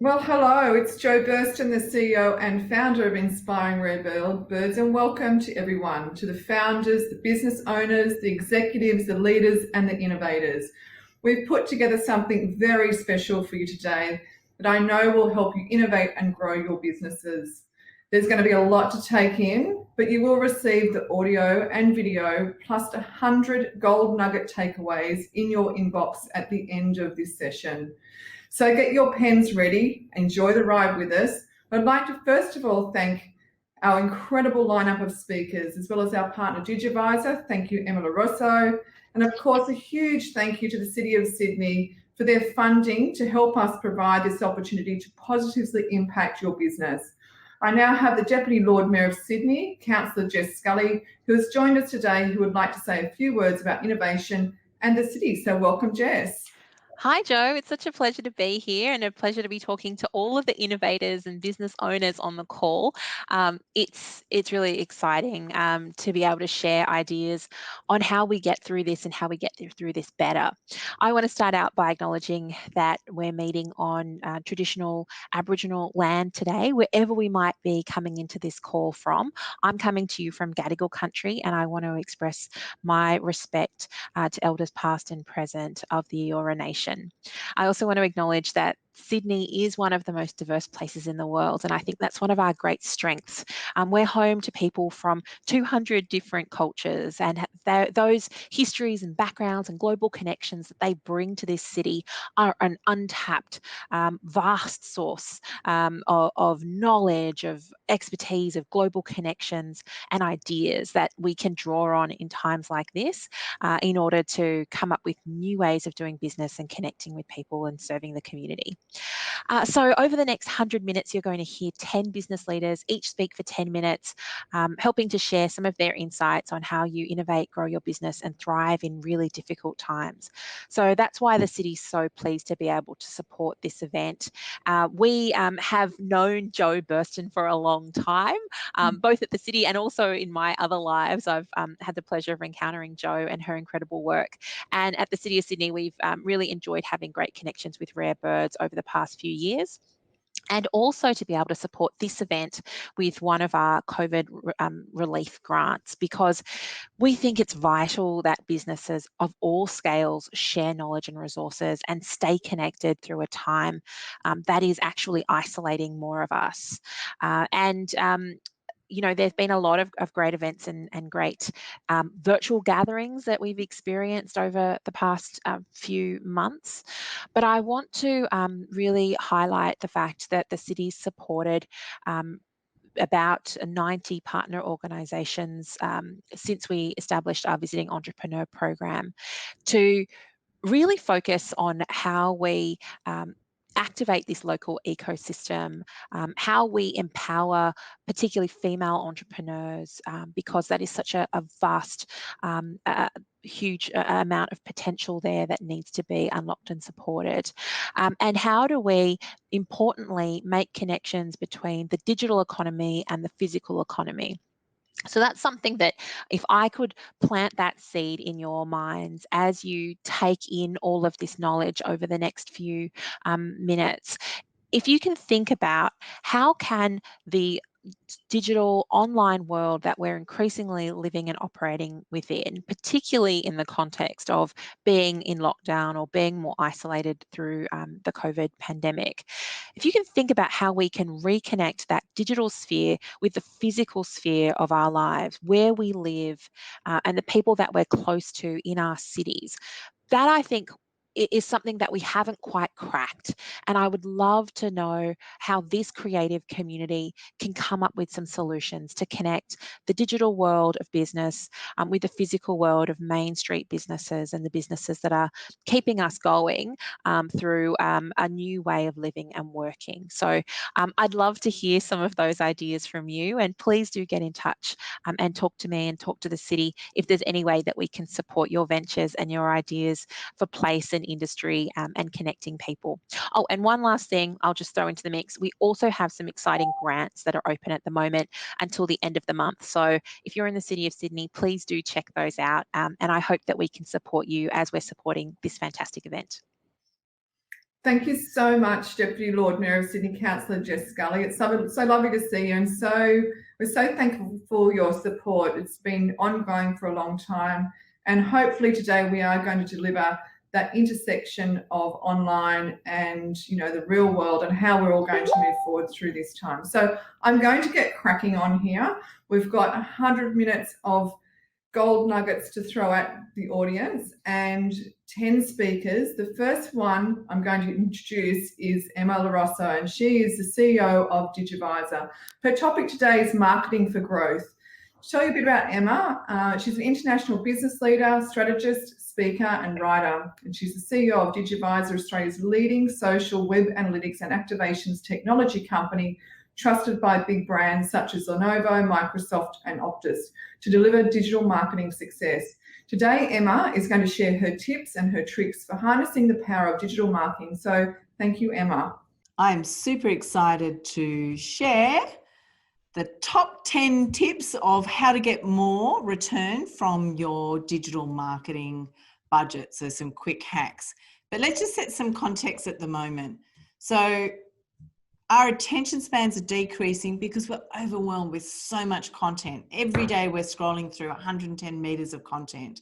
Well, hello, it's Jo Burston, the CEO and founder of Inspiring Rare Birds, and welcome to everyone, to the founders, the business owners, the executives, the leaders, and the innovators. We've put together something very special for you today that I know will help you innovate and grow your businesses. There's going to be a lot to take in, but you will receive the audio and video plus 100 gold nugget takeaways in your inbox at the end of this session. So get your pens ready, enjoy the ride with us. I'd like to first of all thank our incredible lineup of speakers, as well as our partner Digivizer. Thank you, Emma Rosso. And of course, a huge thank you to the City of Sydney for their funding to help us provide this opportunity to positively impact your business. I now have the Deputy Lord Mayor of Sydney, Councillor Jess Scully, who has joined us today, who would like to say a few words about innovation and the city. So welcome, Jess. Hi, Joe. It's such a pleasure to be here and a pleasure to be talking to all of the innovators and business owners on the call. It's really exciting to be able to share ideas on how we get through this and how we get through this better. I want to start out by acknowledging that we're meeting on traditional Aboriginal land today, wherever we might be coming into this call from. I'm coming to you from Gadigal country, and I want to express my respect to elders past and present of the Eora Nation. I also want to acknowledge that Sydney is one of the most diverse places in the world, and I think that's one of our great strengths. We're home to people from 200 different cultures, and those histories and backgrounds and global connections that they bring to this city are an untapped, vast source of knowledge, of expertise, of global connections and ideas that we can draw on in times like this in order to come up with new ways of doing business and connecting with people and serving the community. So over the next 100 minutes, you're going to hear 10 business leaders, each speak for 10 minutes, helping to share some of their insights on how you innovate, grow your business and thrive in really difficult times. So that's why the city's so pleased to be able to support this event. We have known Jo Burston for a long time, both at the city and also in my other lives. I've had the pleasure of encountering Jo and her incredible work. And at the City of Sydney, we've really enjoyed having great connections with rare birds over the past few years. And also to be able to support this event with one of our COVID relief grants, because we think it's vital that businesses of all scales share knowledge and resources and stay connected through a time that is actually isolating more of us. There's been a lot of great events and great virtual gatherings that we've experienced over the past few months. But I want to really highlight the fact that the city's supported about 90 partner organisations since we established our Visiting Entrepreneur program to really focus on how we activate this local ecosystem, how we empower particularly female entrepreneurs, because that is such a vast, huge amount of potential there that needs to be unlocked and supported. And how do we, importantly, make connections between the digital economy and the physical economy? So that's something that if I could plant that seed in your minds as you take in all of this knowledge over the next few minutes, if you can think about how can the digital online world that we're increasingly living and operating within, particularly in the context of being in lockdown or being more isolated through the COVID pandemic. If you can think about how we can reconnect that digital sphere with the physical sphere of our lives, where we live, and the people that we're close to in our cities, that I think is something that we haven't quite cracked. And I would love to know how this creative community can come up with some solutions to connect the digital world of business with the physical world of Main Street businesses and the businesses that are keeping us going through a new way of living and working. So I'd love to hear some of those ideas from you, and please do get in touch and talk to me and talk to the city if there's any way that we can support your ventures and your ideas for place and industry and connecting people. Oh, and one last thing I'll just throw into the mix. We also have some exciting grants that are open at the moment until the end of the month. So if you're in the City of Sydney, please do check those out. And I hope that we can support you as we're supporting this fantastic event. Thank you so much, Deputy Lord Mayor of Sydney, Councillor Jess Scully. It's so lovely to see you, and we're so thankful for your support. It's been ongoing for a long time, and hopefully today we are going to deliver that intersection of online and the real world, and how we're all going to move forward through this time. So I'm going to get cracking on here. We've got 100 minutes of gold nuggets to throw at the audience and 10 speakers. The first one I'm going to introduce is Emma LaRosso, and she is the CEO of Digivizer. Her topic today is marketing for growth. To tell you a bit about Emma, she's an international business leader, strategist, speaker and writer, and she's the CEO of Digivizer, Australia's leading social web analytics and activations technology company, trusted by big brands such as Lenovo, Microsoft and Optus to deliver digital marketing success. Today, Emma is going to share her tips and her tricks for harnessing the power of digital marketing. So thank you, Emma. I'm super excited to share the top 10 tips of how to get more return from your digital marketing budget. So some quick hacks. But let's just set some context at the moment. So our attention spans are decreasing because we're overwhelmed with so much content. Every day we're scrolling through 110 meters of content,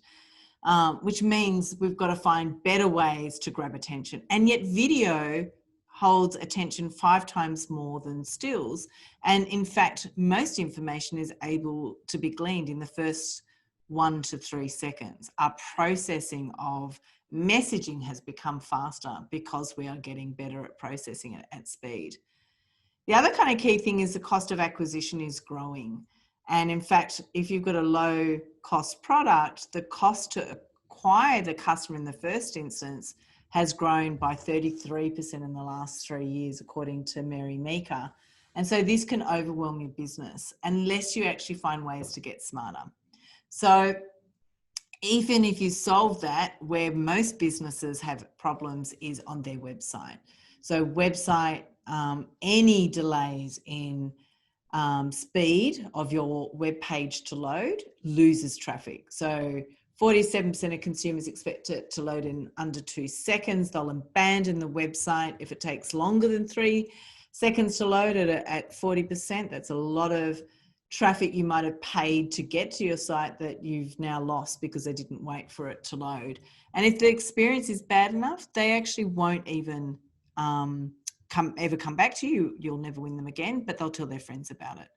which means we've got to find better ways to grab attention. And yet video holds attention 5 times more than stills. And in fact, most information is able to be gleaned in the first 1 to 3 seconds. Our processing of messaging has become faster because we are getting better at processing it at speed. The other kind of key thing is the cost of acquisition is growing. And in fact, if you've got a low cost product, the cost to acquire the customer in the first instance has grown by 33% in the last 3 years, according to Mary Meeker. And so this can overwhelm your business unless you actually find ways to get smarter. So even if you solve that, where most businesses have problems is on their website. So website, any delays in speed of your web page to load loses traffic. So 47% of consumers expect it to load in under 2 seconds. They'll abandon the website if it takes longer than 3 seconds to load at 40%. That's a lot of traffic you might have paid to get to your site that you've now lost because they didn't wait for it to load. And if the experience is bad enough, they actually won't even ever come back to you. You'll never win them again, but they'll tell their friends about it.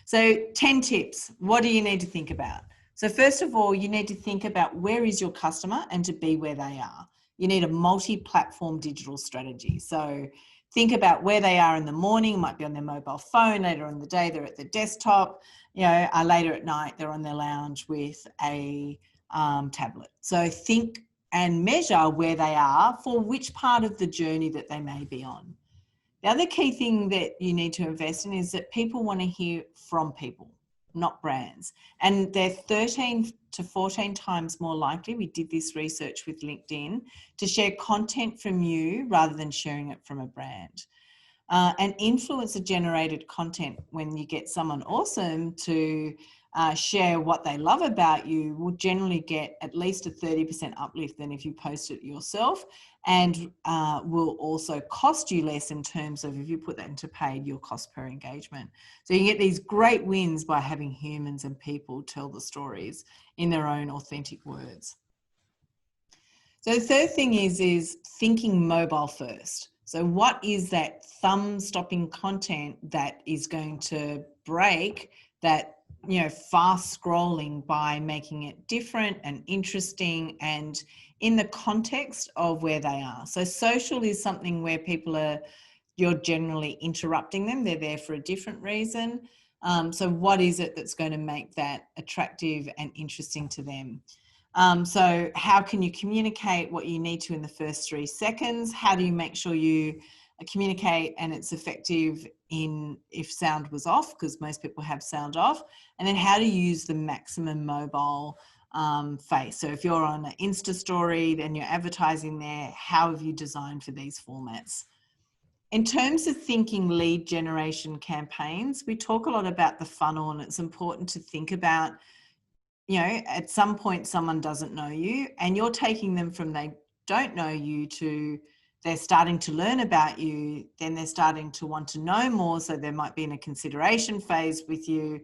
So 10 tips. What do you need to think about? So first of all, you need to think about where is your customer and to be where they are. You need a multi-platform digital strategy. So think about where they are in the morning. It might be on their mobile phone. Later in the day, they're at their desktop. Later at night, they're on their lounge with a tablet. So think and measure where they are for which part of the journey that they may be on. The other key thing that you need to invest in is that people want to hear from people, not brands. And they're 13 to 14 times more likely, we did this research with LinkedIn, to share content from you rather than sharing it from a brand. And influencer generated content, when you get someone awesome to share what they love about you, will generally get at least a 30% uplift than if you post it yourself, and will also cost you less in terms of, if you put that into paid, your cost per engagement. So you get these great wins by having humans and people tell the stories in their own authentic words. So the third thing is thinking mobile first. So what is that thumb-stopping content that is going to break that fast scrolling by making it different and interesting and in the context of where they are? So social is something where you're generally interrupting them. They're there for a different reason. So what is it that's going to make that attractive and interesting to them? So how can you communicate what you need to in the first 3 seconds? How do you make sure you communicate and it's effective if sound was off, because most people have sound off? And then how do you use the maximum mobile face? So if you're on an Insta story, then you're advertising there. How have you designed for these formats? In terms of thinking lead generation campaigns, we talk a lot about the funnel, and it's important to think about, at some point someone doesn't know you and you're taking them from they don't know you to they're starting to learn about you, then they're starting to want to know more. So they might be in a consideration phase with you.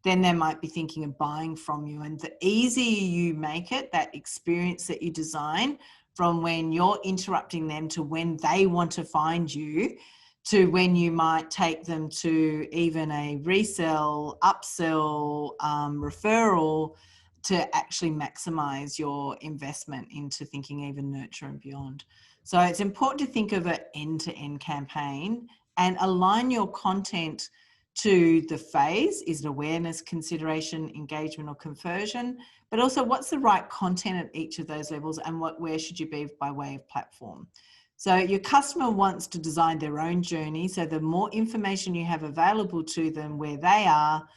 Then they might be thinking of buying from you. And the easier you make it, that experience that you design from when you're interrupting them to when they want to find you, to when you might take them to even a resell, upsell, referral, to actually maximize your investment into thinking even nurture and beyond. So it's important to think of an end-to-end campaign and align your content to the phase. Is it awareness, consideration, engagement, or conversion? But also, what's the right content at each of those levels, and where should you be by way of platform? So your customer wants to design their own journey. So the more information you have available to them where they are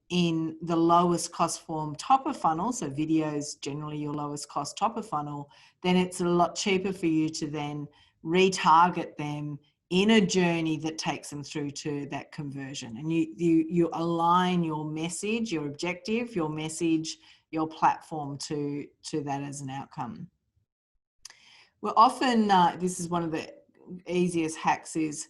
in the lowest cost form top of funnel, so video is generally your lowest cost top of funnel, then it's a lot cheaper for you to then retarget them in a journey that takes them through to that conversion. And you align your message, your objective, your message, your platform to that as an outcome. Well, often this is one of the easiest hacks is,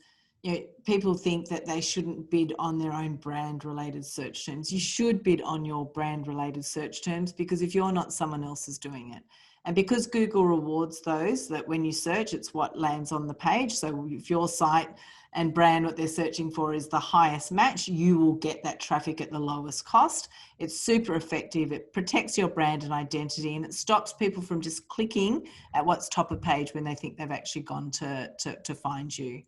people think that they shouldn't bid on their own brand related search terms. You should bid on your brand related search terms, because if you're not, someone else is doing it. And because Google rewards those, that when you search, it's what lands on the page. So if your site and brand, what they're searching for, is the highest match, you will get that traffic at the lowest cost. It's super effective. It protects your brand and identity, and it stops people from just clicking at what's top of page when they think they've actually gone to find you.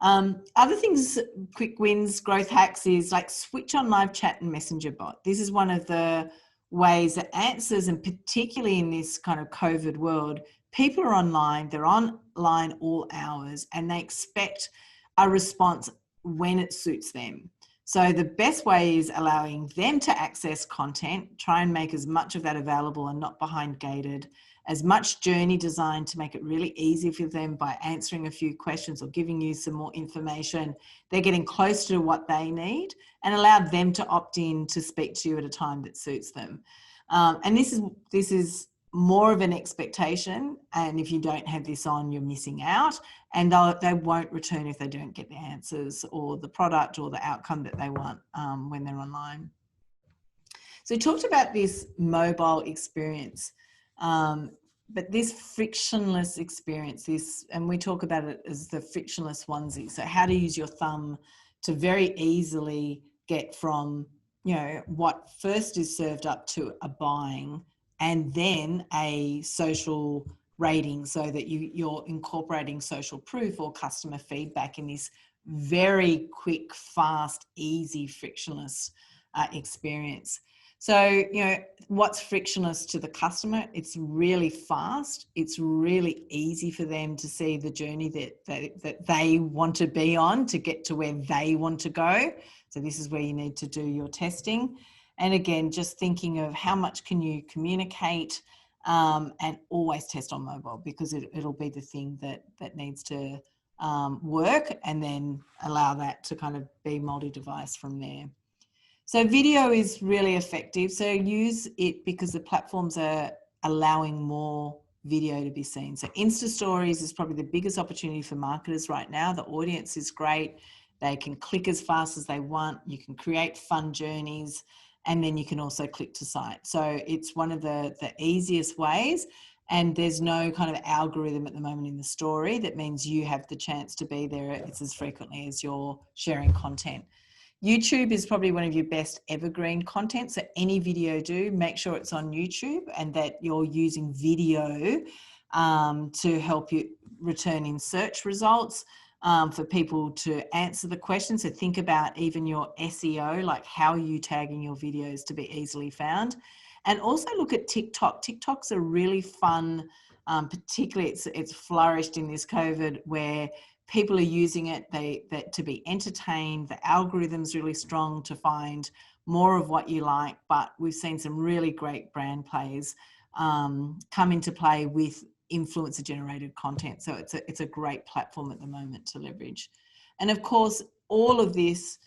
Other things, quick wins, growth hacks, is like switch on live chat and messenger bot. This is one of the ways that answers, and particularly in this kind of COVID world, people are online, they're online all hours, and they expect a response when it suits them. So the best way is allowing them to access content, try and make as much of that available and not behind gated, as much journey design to make it really easy for them by answering a few questions or giving you some more information. They're getting close to what they need, and allow them to opt in to speak to you at a time that suits them. And this is more of an expectation. And if you don't have this on, you're missing out, and they won't return if they don't get the answers or the product or the outcome that they want when they're online. So we talked about this mobile experience. But this frictionless experience, and we talk about it as the frictionless onesie. So how to use your thumb to very easily get from, what first is served up to a buying, and then a social rating, so that you're incorporating social proof or customer feedback in this very quick, fast, easy, frictionless experience. So, what's frictionless to the customer? It's really fast. It's really easy for them to see the journey that they want to be on to get to where they want to go. So this is where you need to do your testing. And again, just thinking of how much can you communicate, and always test on mobile, because it'll be the thing that needs to work, and then allow that to kind of be multi-device from there. So video is really effective. So use it because the platforms are allowing more video to be seen. So Insta Stories is probably the biggest opportunity for marketers right now. The audience is great. They can click as fast as they want. You can create fun journeys, and then you can also click to site. So it's one of the easiest ways, and there's no kind of algorithm at the moment in the story that means you have the chance to be there. It's as frequently as you're sharing content. YouTube is probably one of your best evergreen content. So any video make sure it's on YouTube, and that you're using video to help you return in search results for people to answer the question. So think about even your SEO, like how are you tagging your videos to be easily found? And also look at TikTok. TikTok's a really fun, particularly it's flourished in this COVID, where people are using it to be entertained. The algorithm's really strong to find more of what you like, but we've seen some really great brand plays come into play with influencer generated content. So it's a great platform at the moment to leverage. And of course, all of this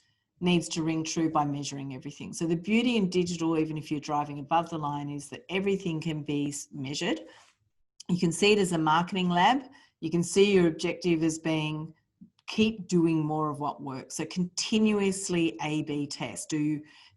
needs to ring true by measuring everything. So the beauty in digital, even if you're driving above the line, is that everything can be measured. You can see it as a marketing lab. You can see your objective as being keep doing more of what works. So continuously A/B test.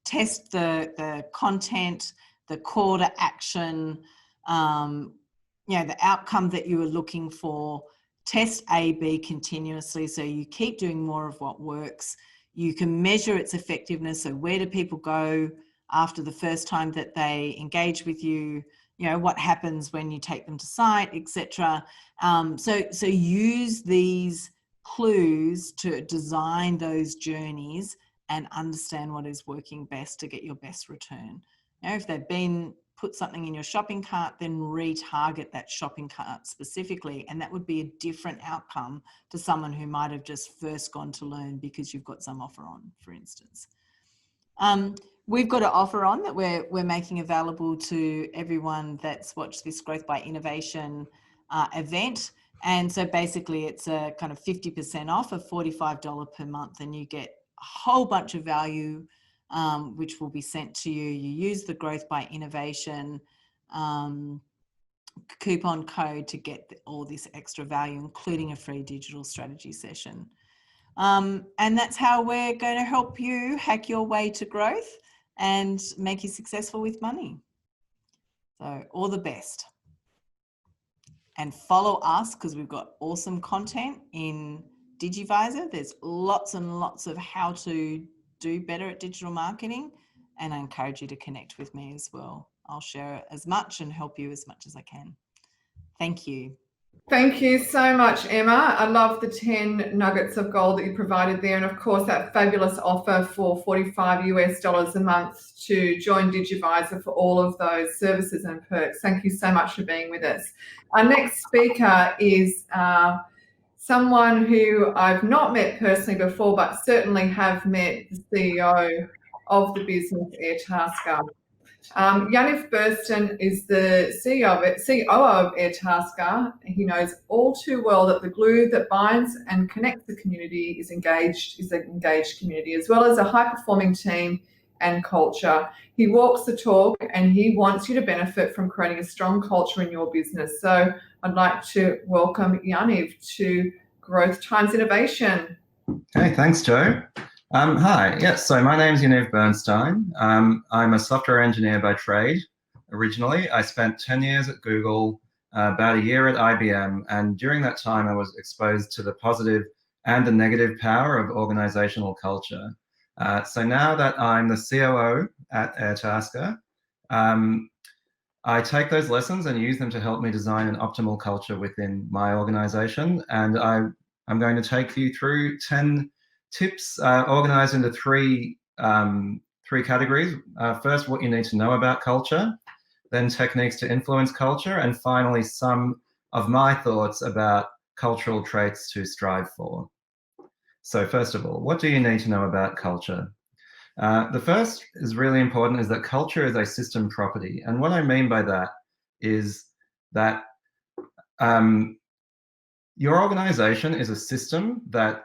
Test the content, the call to action, the outcome that you were looking for. Test A/B continuously, so you keep doing more of what works. You can measure its effectiveness. So where do people go after the first time that they engage with you? What happens when you take them to site, etc. So use these clues to design those journeys and understand what is working best to get your best return. If they've put something in your shopping cart, then retarget that shopping cart specifically, and that would be a different outcome to someone who might have just first gone to learn because you've got some offer on, for instance. We've got an offer on that we're making available to everyone that's watched this Growth by Innovation event. And so basically it's a kind of 50% off of $45 per month, and you get a whole bunch of value which will be sent to you. You use the Growth by Innovation coupon code to get all this extra value, including a free digital strategy session. And that's how we're going to help you hack your way to growth and make you successful with money. So all the best. And follow us, because we've got awesome content in Digivizer. There's lots and lots of how to do better at digital marketing, and I encourage you to connect with me as well. I'll share as much and help you as much as I can. Thank you. Thank you so much, Emma. I love the 10 nuggets of gold that you provided there. And of course, that fabulous offer for $45 a month to join Digivizer for all of those services and perks. Thank you so much for being with us. Our next speaker is someone who I've not met personally before, but certainly have met the CEO of the business, Airtasker. Yaniv Burston is the COO of Airtasker. He knows all too well that the glue that binds and connects the community is an engaged community, as well as a high-performing team and culture. He walks the talk, and he wants you to benefit from creating a strong culture in your business. So I'd like to welcome Yaniv to Growth Times Innovation. Hey, thanks, Joe. Hi, yes, so my name's Yaniv Bernstein. I'm a software engineer by trade originally. I spent 10 years at Google, about a year at IBM, and during that time I was exposed to the positive and the negative power of organizational culture. So now that I'm the COO at Airtasker, I take those lessons and use them to help me design an optimal culture within my organization, and I'm going to take you through 10 tips organized into three categories. First, what you need to know about culture, then techniques to influence culture, and finally, some of my thoughts about cultural traits to strive for. So first of all, what do you need to know about culture? The first is really important, is that culture is a system property. And what I mean by that is that your organization is a system that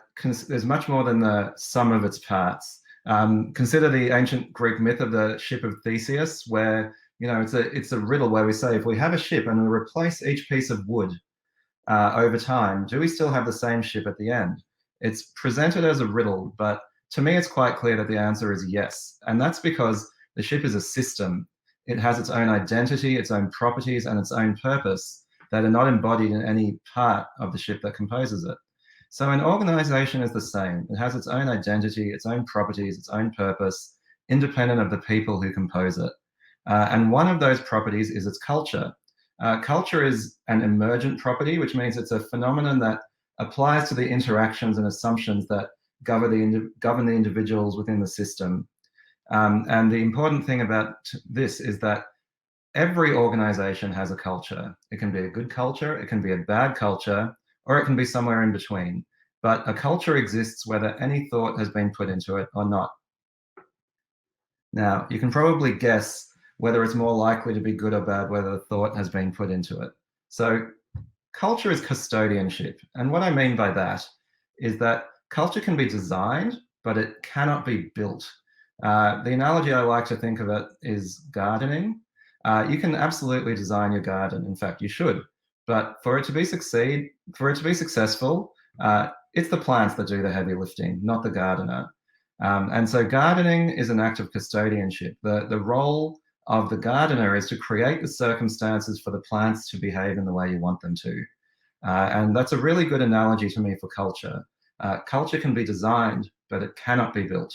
there's much more than the sum of its parts. Consider the ancient Greek myth of the ship of Theseus, where it's a riddle where we say, if we have a ship and we replace each piece of wood over time, do we still have the same ship at the end? It's presented as a riddle, but to me it's quite clear that the answer is yes. And that's because the ship is a system. It has its own identity, its own properties, and its own purpose that are not embodied in any part of the ship that composes it. So an organization is the same. It has its own identity, its own properties, its own purpose, independent of the people who compose it. And one of those properties is its culture. Culture is an emergent property, which means it's a phenomenon that applies to the interactions and assumptions that govern the individuals within the system. And the important thing about this is that every organization has a culture. It can be a good culture, it can be a bad culture, or it can be somewhere in between. But a culture exists whether any thought has been put into it or not. Now, you can probably guess whether it's more likely to be good or bad whether the thought has been put into it. So culture is custodianship. And what I mean by that is that culture can be designed, but it cannot be built. The analogy I like to think of it is gardening. You can absolutely design your garden. In fact, you should. but for it to be successful, it's the plants that do the heavy lifting, not the gardener. And so gardening is an act of custodianship. The role of the gardener is to create the circumstances for the plants to behave in the way you want them to. And that's a really good analogy to me for culture. Culture can be designed, but it cannot be built.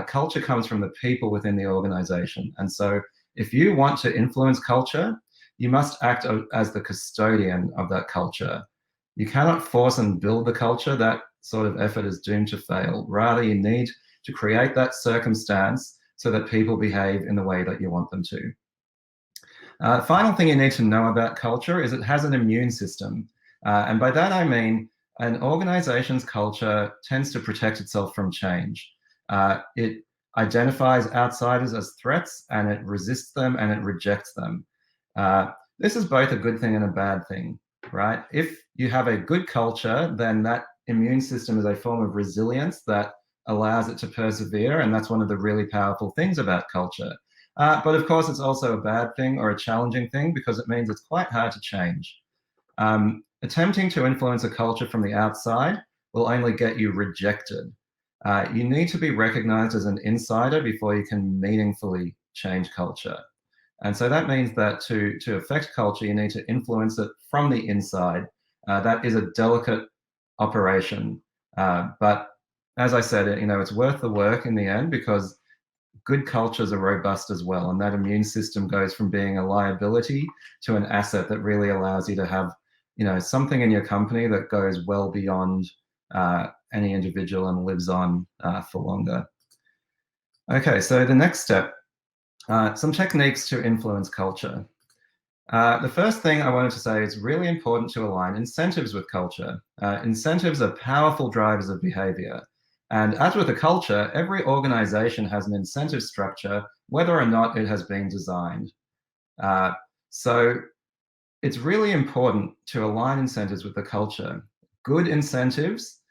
Culture comes from the people within the organization. And so if you want to influence culture, you must act as the custodian of that culture. You cannot force and build the culture. That sort of effort is doomed to fail. Rather, you need to create that circumstance so that people behave in the way that you want them to. The final thing you need to know about culture is it has an immune system. And by that I mean an organization's culture tends to protect itself from change. It identifies outsiders as threats, and it resists them, and it rejects them. This is both a good thing and a bad thing, right? If you have a good culture, then that immune system is a form of resilience that allows it to persevere, and that's one of the really powerful things about culture. But of course, it's also a bad thing or a challenging thing because it means it's quite hard to change. Attempting to influence a culture from the outside will only get you rejected. You need to be recognized as an insider before you can meaningfully change culture. And so that means that to affect culture, you need to influence it from the inside. That is a delicate operation. But as I said, it's worth the work in the end because good cultures are robust as well. And that immune system goes from being a liability to an asset that really allows you to have, something in your company that goes well beyond any individual and lives on for longer. Okay, so the next step, some techniques to influence culture. The first thing I wanted to say is really important to align incentives with culture. Incentives are powerful drivers of behavior. And as with a culture, every organization has an incentive structure, whether or not it has been designed. So it's really important to align incentives with the culture. Good incentives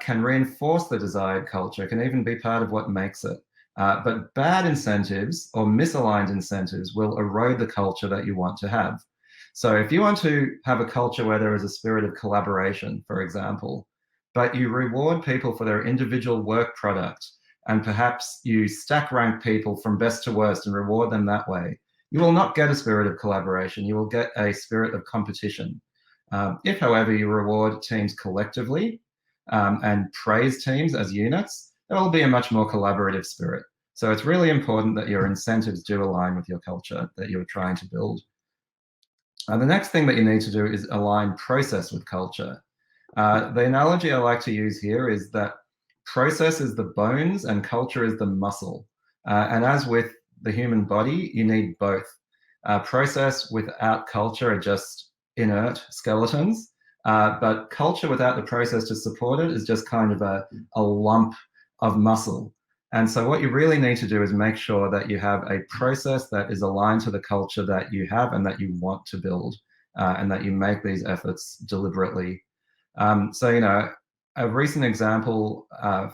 can reinforce the desired culture, can even be part of what makes it. But bad incentives or misaligned incentives will erode the culture that you want to have. So if you want to have a culture where there is a spirit of collaboration, for example, but you reward people for their individual work product, and perhaps you stack rank people from best to worst and reward them that way, you will not get a spirit of collaboration. You will get a spirit of competition. If, however, you reward teams collectively and praise teams as units, there will be a much more collaborative spirit. So it's really important that your incentives do align with your culture that you're trying to build. The next thing that you need to do is align process with culture. The analogy I like to use here is that process is the bones and culture is the muscle. And as with the human body, you need both. Process without culture are just inert skeletons, but culture without the process to support it is just kind of a lump of muscle. And so what you really need to do is make sure that you have a process that is aligned to the culture that you have and that you want to build, and that you make these efforts deliberately. So, a recent example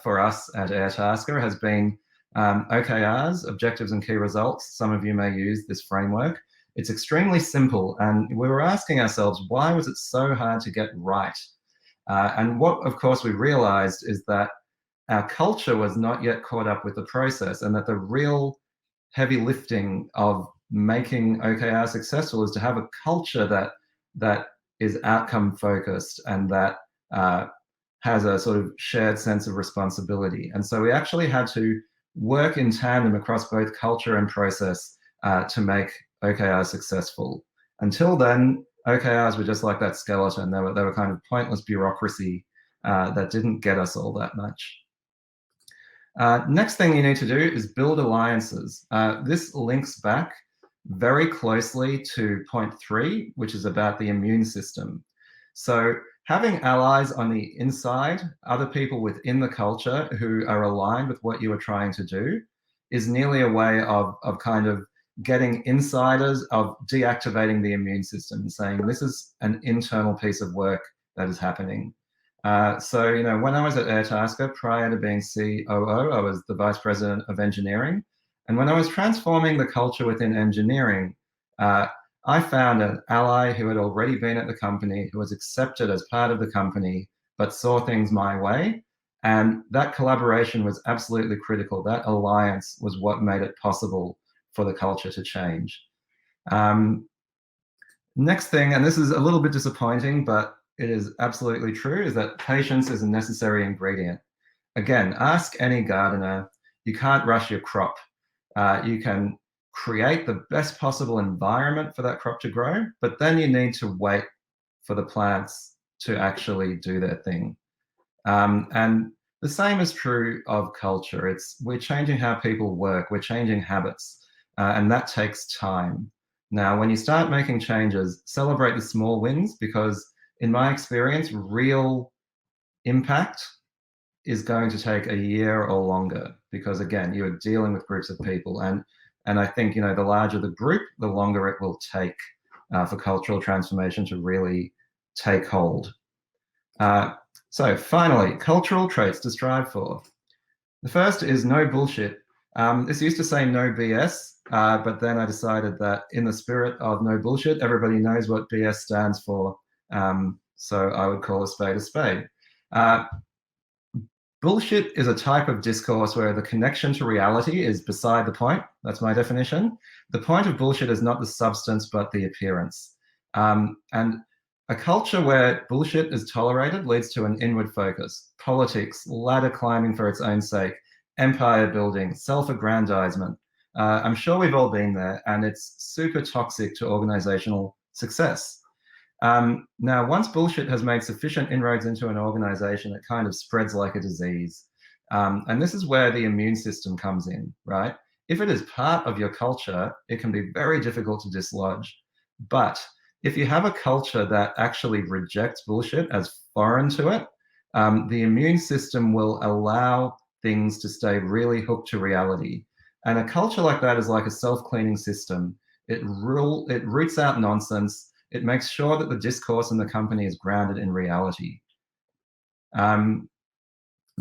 for us at Airtasker has been OKRs, objectives and key results. Some of you may use this framework. It's extremely simple, and we were asking ourselves, why was it so hard to get right? And what, of course, we realized is that our culture was not yet caught up with the process, and that the real heavy lifting of making OKR successful is to have a culture that is outcome focused and that has a sort of shared sense of responsibility. And so we actually had to work in tandem across both culture and process to make OKRs successful. Until then, OKRs were just like that skeleton. They were kind of pointless bureaucracy that didn't get us all that much. Next thing you need to do is build alliances. This links back very closely to point 3, which is about the immune system. So having allies on the inside, other people within the culture who are aligned with what you are trying to do, is nearly a way of kind of getting insiders, of deactivating the immune system and saying this is an internal piece of work that is happening. So, when I was at Airtasker, prior to being COO, I was the Vice President of Engineering. And when I was transforming the culture within engineering, I found an ally who had already been at the company, who was accepted as part of the company, but saw things my way. And that collaboration was absolutely critical. That alliance was what made it possible for the culture to change. Next thing, and this is a little bit disappointing, but it is absolutely true, is that patience is a necessary ingredient. Again, ask any gardener. You can't rush your crop. You can create the best possible environment for that crop to grow, but then you need to wait for the plants to actually do their thing. And the same is true of culture. We're changing how people work, we're changing habits, and that takes time. Now, when you start making changes, celebrate the small wins, because in my experience, real impact is going to take a year or longer, because again, you're dealing with groups of people. And I think, the larger the group, the longer it will take for cultural transformation to really take hold. So finally, cultural traits to strive for. The first is no bullshit. This used to say no BS, but then I decided that in the spirit of no bullshit, everybody knows what BS stands for. So I would call a spade a spade. Bullshit is a type of discourse where the connection to reality is beside the point. That's my definition. The point of bullshit is not the substance, but the appearance. And a culture where bullshit is tolerated leads to an inward focus. Politics, ladder climbing for its own sake, empire building, self-aggrandizement. I'm sure we've all been there, and it's super toxic to organizational success. Now, once bullshit has made sufficient inroads into an organization, it kind of spreads like a disease. And this is where the immune system comes in, right? If it is part of your culture, it can be very difficult to dislodge. But if you have a culture that actually rejects bullshit as foreign to it, the immune system will allow things to stay really hooked to reality. And a culture like that is like a self-cleaning system. It roots out nonsense. It makes sure that the discourse in the company is grounded in reality.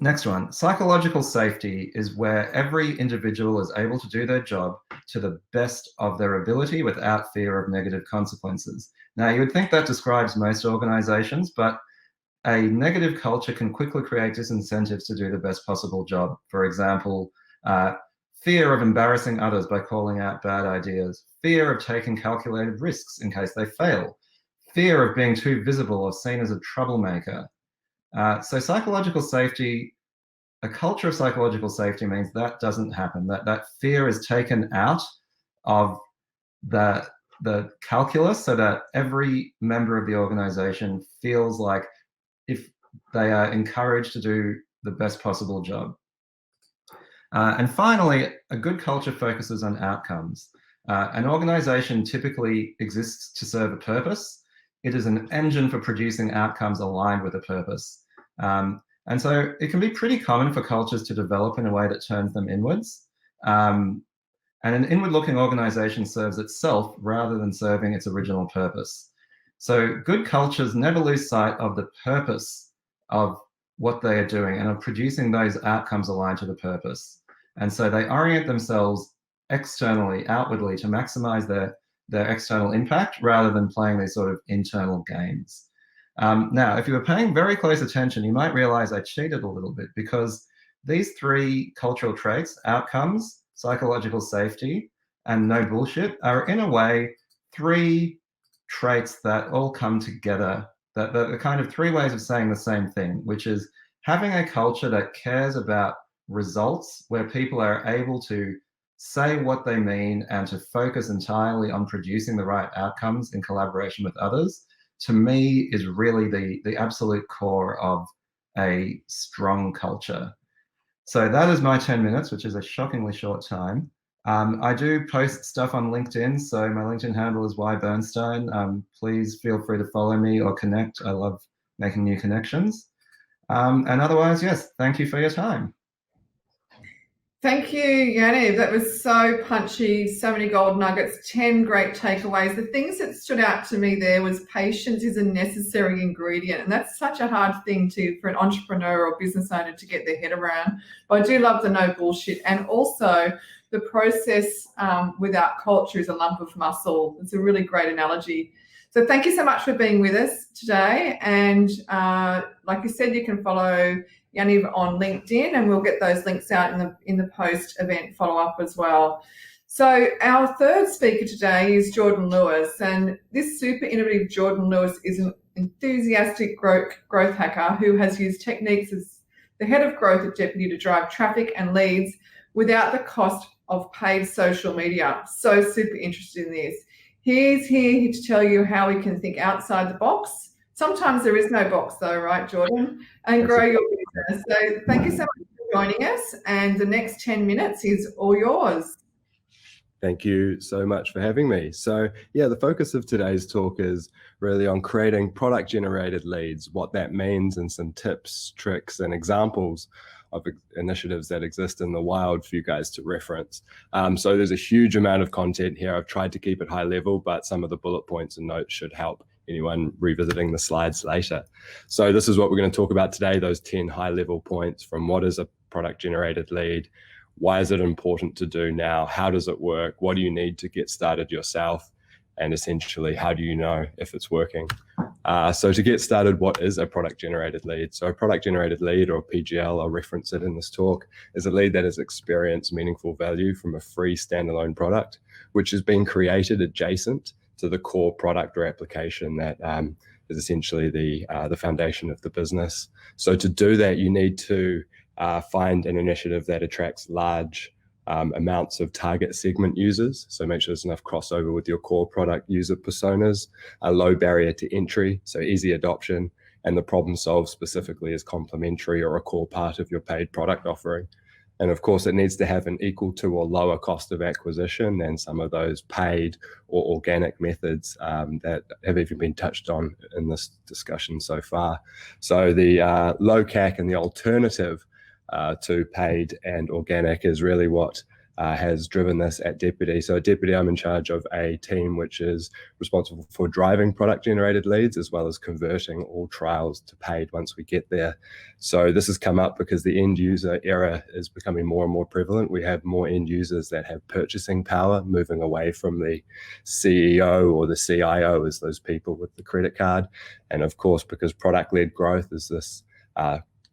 Next one, psychological safety is where every individual is able to do their job to the best of their ability without fear of negative consequences. Now, you would think that describes most organizations, but a negative culture can quickly create disincentives to do the best possible job. For example, fear of embarrassing others by calling out bad ideas, fear of taking calculated risks in case they fail, fear of being too visible or seen as a troublemaker. So psychological safety, a culture of psychological safety means that doesn't happen, that fear is taken out of the calculus, so that every member of the organization feels like if they are encouraged to do the best possible job. And finally, a good culture focuses on outcomes. An organization typically exists to serve a purpose. It is an engine for producing outcomes aligned with a purpose. And so it can be pretty common for cultures to develop in a way that turns them inwards. And an inward-looking organization serves itself rather than serving its original purpose. So good cultures never lose sight of the purpose of what they are doing and of producing those outcomes aligned to the purpose. And so they orient themselves externally, outwardly, to maximize their external impact rather than playing these sort of internal games. Now, if you were paying very close attention, you might realize I cheated a little bit, because these three cultural traits, outcomes, psychological safety, and no bullshit, are in a way three traits that all come together, that are kind of three ways of saying the same thing, which is having a culture that cares about results, where people are able to say what they mean and to focus entirely on producing the right outcomes in collaboration with others, to me is really the absolute core of a strong culture. So that is my 10 minutes, which is a shockingly short time. I do post stuff on LinkedIn, so my LinkedIn handle is ybernstein. Please feel free to follow me or connect. I love making new connections. And otherwise, yes, thank you for your time. Thank you, Yaniv. That was so punchy, so many gold nuggets, 10 great takeaways. The things that stood out to me there was patience is a necessary ingredient. And that's such a hard thing for an entrepreneur or business owner to get their head around. But I do love the no bullshit. And also the process without culture is a lump of muscle. It's a really great analogy. So thank you so much for being with us today. And like you said, you can follow Yaniv on LinkedIn, and we'll get those links out in the post-event follow-up as well. So our third speaker today is Jordan Lewis, and this super innovative Jordan Lewis is an enthusiastic growth hacker who has used techniques as the head of growth at Deputy to drive traffic and leads without the cost of paid social media. So super interested in this. He's here to tell you how we can think outside the box. Sometimes there is no box though, right, Jordan? And grow your business. So thank you so much for joining us. And the next 10 minutes is all yours. Thank you so much for having me. So yeah, the focus of today's talk is really on creating product generated leads, what that means, and some tips, tricks, and examples of initiatives that exist in the wild for you guys to reference. So there's a huge amount of content here. I've tried to keep it high level, but some of the bullet points and notes should help anyone revisiting the slides later. So this is what we're going to talk about today, those 10 high level points from what is a product generated lead, why is it important to do now, how does it work, what do you need to get started yourself, and essentially how do you know if it's working. So to get started, what is a product generated lead? So a product generated lead, or PGL, I'll reference it in this talk, is a lead that has experienced meaningful value from a free standalone product, which has been created adjacent to the core product or application that is essentially the foundation of the business. So to do that, you need to find an initiative that attracts large amounts of target segment users. So make sure there's enough crossover with your core product user personas, a low barrier to entry, so easy adoption, and the problem solved specifically is complementary or a core part of your paid product offering. And of course, it needs to have an equal to or lower cost of acquisition than some of those paid or organic methods that have even been touched on in this discussion so far. So the low CAC and the alternative to paid and organic is really what has driven this at Deputy. So at Deputy, I'm in charge of a team which is responsible for driving product generated leads as well as converting all trials to paid once we get there. So this has come up because the end user era is becoming more and more prevalent. We have more end users that have purchasing power, moving away from the CEO or the CIO as those people with the credit card. And of course, because product-led growth is this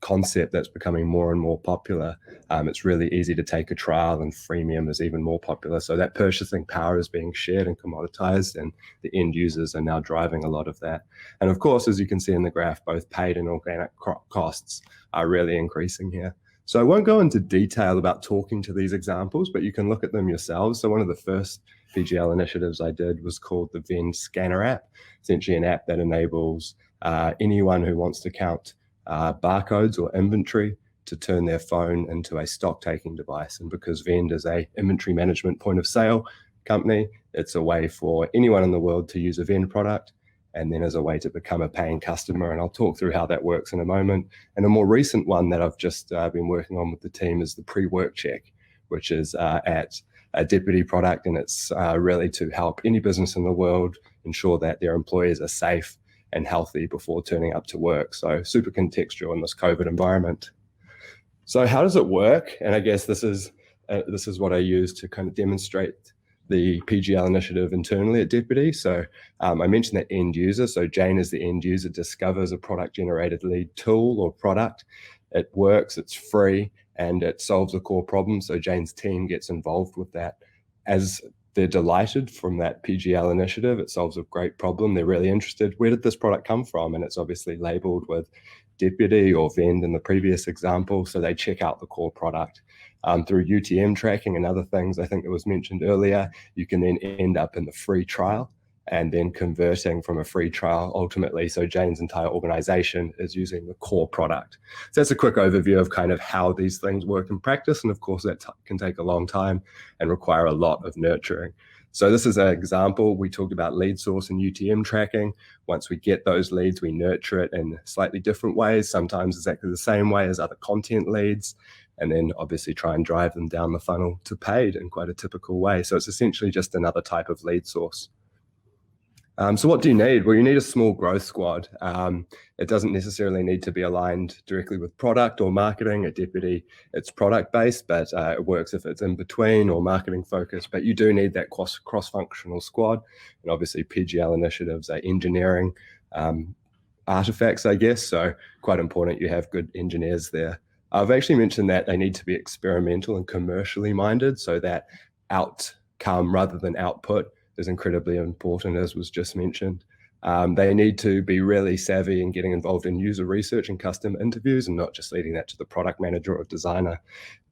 concept that's becoming more and more popular, it's really easy to take a trial, and freemium is even more popular. So that purchasing power is being shared and commoditized, and the end users are now driving a lot of that. And of course, as you can see in the graph, both paid and organic costs are really increasing here. So I won't go into detail about talking to these examples, but you can look at them yourselves. So one of the first PGL initiatives I did was called the Vend Scanner app, essentially an app that enables anyone who wants to count barcodes or inventory to turn their phone into a stock taking device. And because Vend is a inventory management point of sale company, it's a way for anyone in the world to use a Vend product, and then as a way to become a paying customer. And I'll talk through how that works in a moment. And a more recent one that I've just been working on with the team is the pre-work check, which is at a Deputy product, and it's really to help any business in the world ensure that their employees are safe and healthy before turning up to work. So super contextual in this COVID environment. So how does it work? And I guess this is what I use to kind of demonstrate the PGL initiative internally at Deputy. So I mentioned that end user. So Jane is the end user, discovers a product generated lead tool or product. It works, it's free, and it solves a core problem. So Jane's team gets involved with that. As they're delighted from that PGL initiative, it solves a great problem. They're really interested. Where did this product come from? And it's obviously labeled with Deputy or Vend in the previous example. So they check out the core product. Through UTM tracking and other things, I think it was mentioned earlier, you can then end up in the free trial and then converting from a free trial ultimately. So Jane's entire organization is using the core product. So that's a quick overview of kind of how these things work in practice. And of course, that can take a long time and require a lot of nurturing. So this is an example. We talked about lead source and UTM tracking. Once we get those leads, we nurture it in slightly different ways, sometimes exactly the same way as other content leads, and then obviously try and drive them down the funnel to paid in quite a typical way. So it's essentially just another type of lead source. So what do you need? Well, you need a small growth squad. It doesn't necessarily need to be aligned directly with product or marketing. At Deputy, it's product-based, but it works if it's in between or marketing focused. But you do need that cross-functional squad. And obviously PGL initiatives are engineering artifacts, I guess. So quite important you have good engineers there. I've actually mentioned that they need to be experimental and commercially minded, so that outcome rather than output is incredibly important, as was just mentioned. They need to be really savvy in getting involved in user research and custom interviews, and not just leading that to the product manager or designer.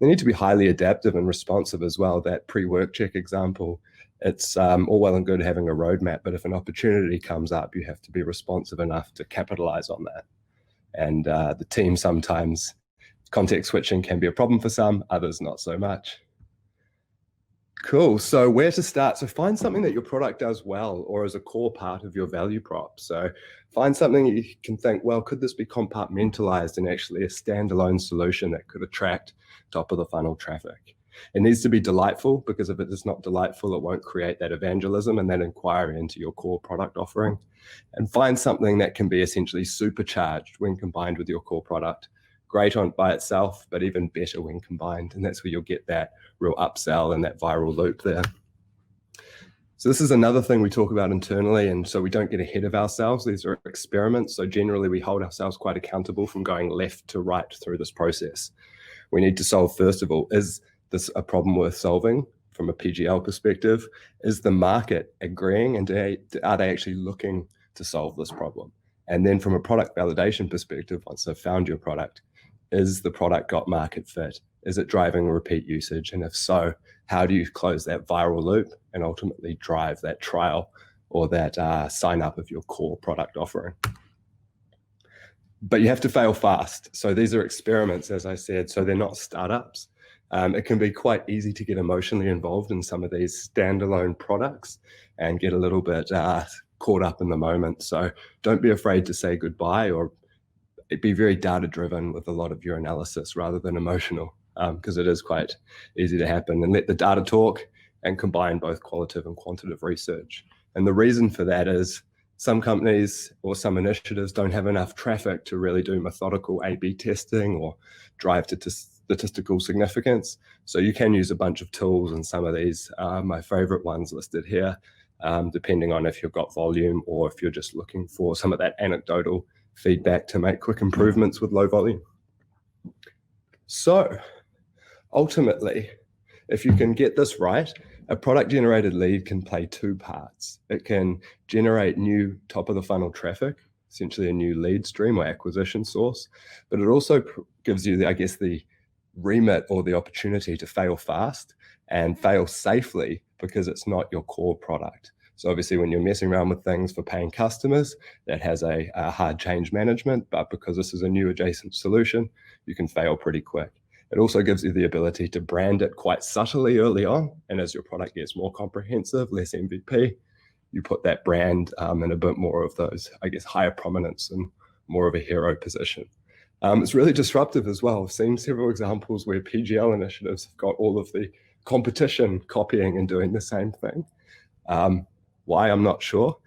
They need to be highly adaptive and responsive as well. That pre-work check example, it's all well and good having a roadmap, but if an opportunity comes up, you have to be responsive enough to capitalize on that. And the team sometimes, context switching can be a problem for some, others not so much. Cool. So where to start? So find something that your product does well or as a core part of your value prop. So find something you can think, well, could this be compartmentalized and actually a standalone solution that could attract top of the funnel traffic? It needs to be delightful, because if it is not delightful, it won't create that evangelism and that inquiry into your core product offering. And find something that can be essentially supercharged when combined with your core product. Great on by itself, but even better when combined. And that's where you'll get that real upsell and that viral loop there. So this is another thing we talk about internally, and so we don't get ahead of ourselves. These are experiments. So generally we hold ourselves quite accountable from going left to right through this process. We need to solve, first of all, is this a problem worth solving from a PGL perspective? Is the market agreeing, and are they actually looking to solve this problem? And then from a product validation perspective, once they've found your product, is the product got market fit? Is it driving repeat usage? And if so, how do you close that viral loop and ultimately drive that trial or that sign up of your core product offering? But you have to fail fast. So these are experiments, as I said, so they're not startups. It can be quite easy to get emotionally involved in some of these standalone products and get a little bit caught up in the moment. So don't be afraid to say goodbye, or be very data driven with a lot of your analysis rather than emotional, because it is quite easy to happen. And let the data talk and combine both qualitative and quantitative research. And the reason for that is some companies or some initiatives don't have enough traffic to really do methodical A/B testing or drive to statistical significance. So you can use a bunch of tools, and some of these are my favorite ones listed here, depending on if you've got volume or if you're just looking for some of that anecdotal feedback to make quick improvements with low volume. So ultimately, if you can get this right, a product generated lead can play two parts. It can generate new top of the funnel traffic, essentially a new lead stream or acquisition source, but it also gives you, the remit or the opportunity to fail fast and fail safely, because it's not your core product. So obviously when you're messing around with things for paying customers, that has a hard change management, but because this is a new adjacent solution, you can fail pretty quick. It also gives you the ability to brand it quite subtly early on. And as your product gets more comprehensive, less MVP, you put that brand in a bit more of those, higher prominence and more of a hero position. It's really disruptive as well. I've seen several examples where PGL initiatives have got all of the competition copying and doing the same thing. Why, I'm not sure.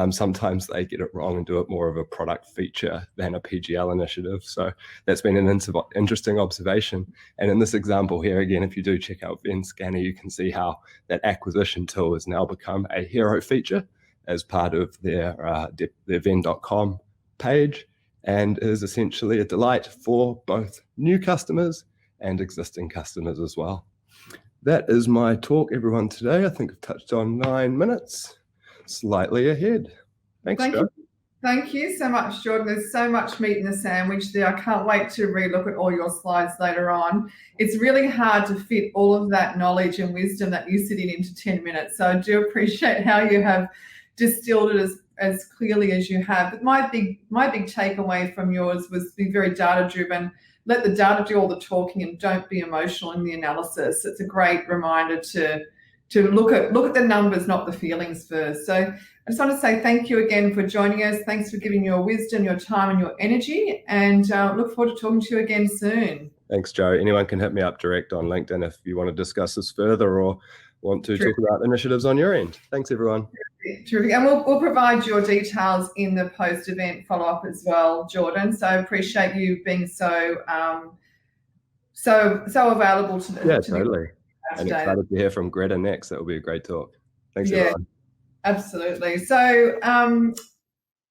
Sometimes they get it wrong and do it more of a product feature than a PGL initiative. So that's been an interesting observation. And in this example here, again, if you do check out VenScanner, you can see how that acquisition tool has now become a hero feature as part of their ven.com page, and is essentially a delight for both new customers and existing customers as well. That is my talk, everyone, today. I think I've touched on 9 minutes. Slightly ahead. Thanks, Jo. Thank you so much, Jordan. There's so much meat in the sandwich there. I can't wait to relook at all your slides later on. It's really hard to fit all of that knowledge and wisdom that you sit in into 10 minutes. So I do appreciate how you have distilled it as clearly as you have. But my big takeaway from yours was be very data driven. Let the data do all the talking and don't be emotional in the analysis. It's a great reminder to look at the numbers, not the feelings first. So I just want to say thank you again for joining us. Thanks for giving your wisdom, your time and your energy, and look forward to talking to you again soon. Thanks, Jo. Anyone can hit me up direct on LinkedIn if you want to discuss this further or want to True. talk about initiatives on your end. Thanks, everyone. Terrific. And we'll provide your details in the post-event follow-up as well, Jordan. So I appreciate you being so available to the Yeah, to totally. the And today. excited to hear from Greta next. That will be a great talk. Thanks, Yeah. everyone. Absolutely. So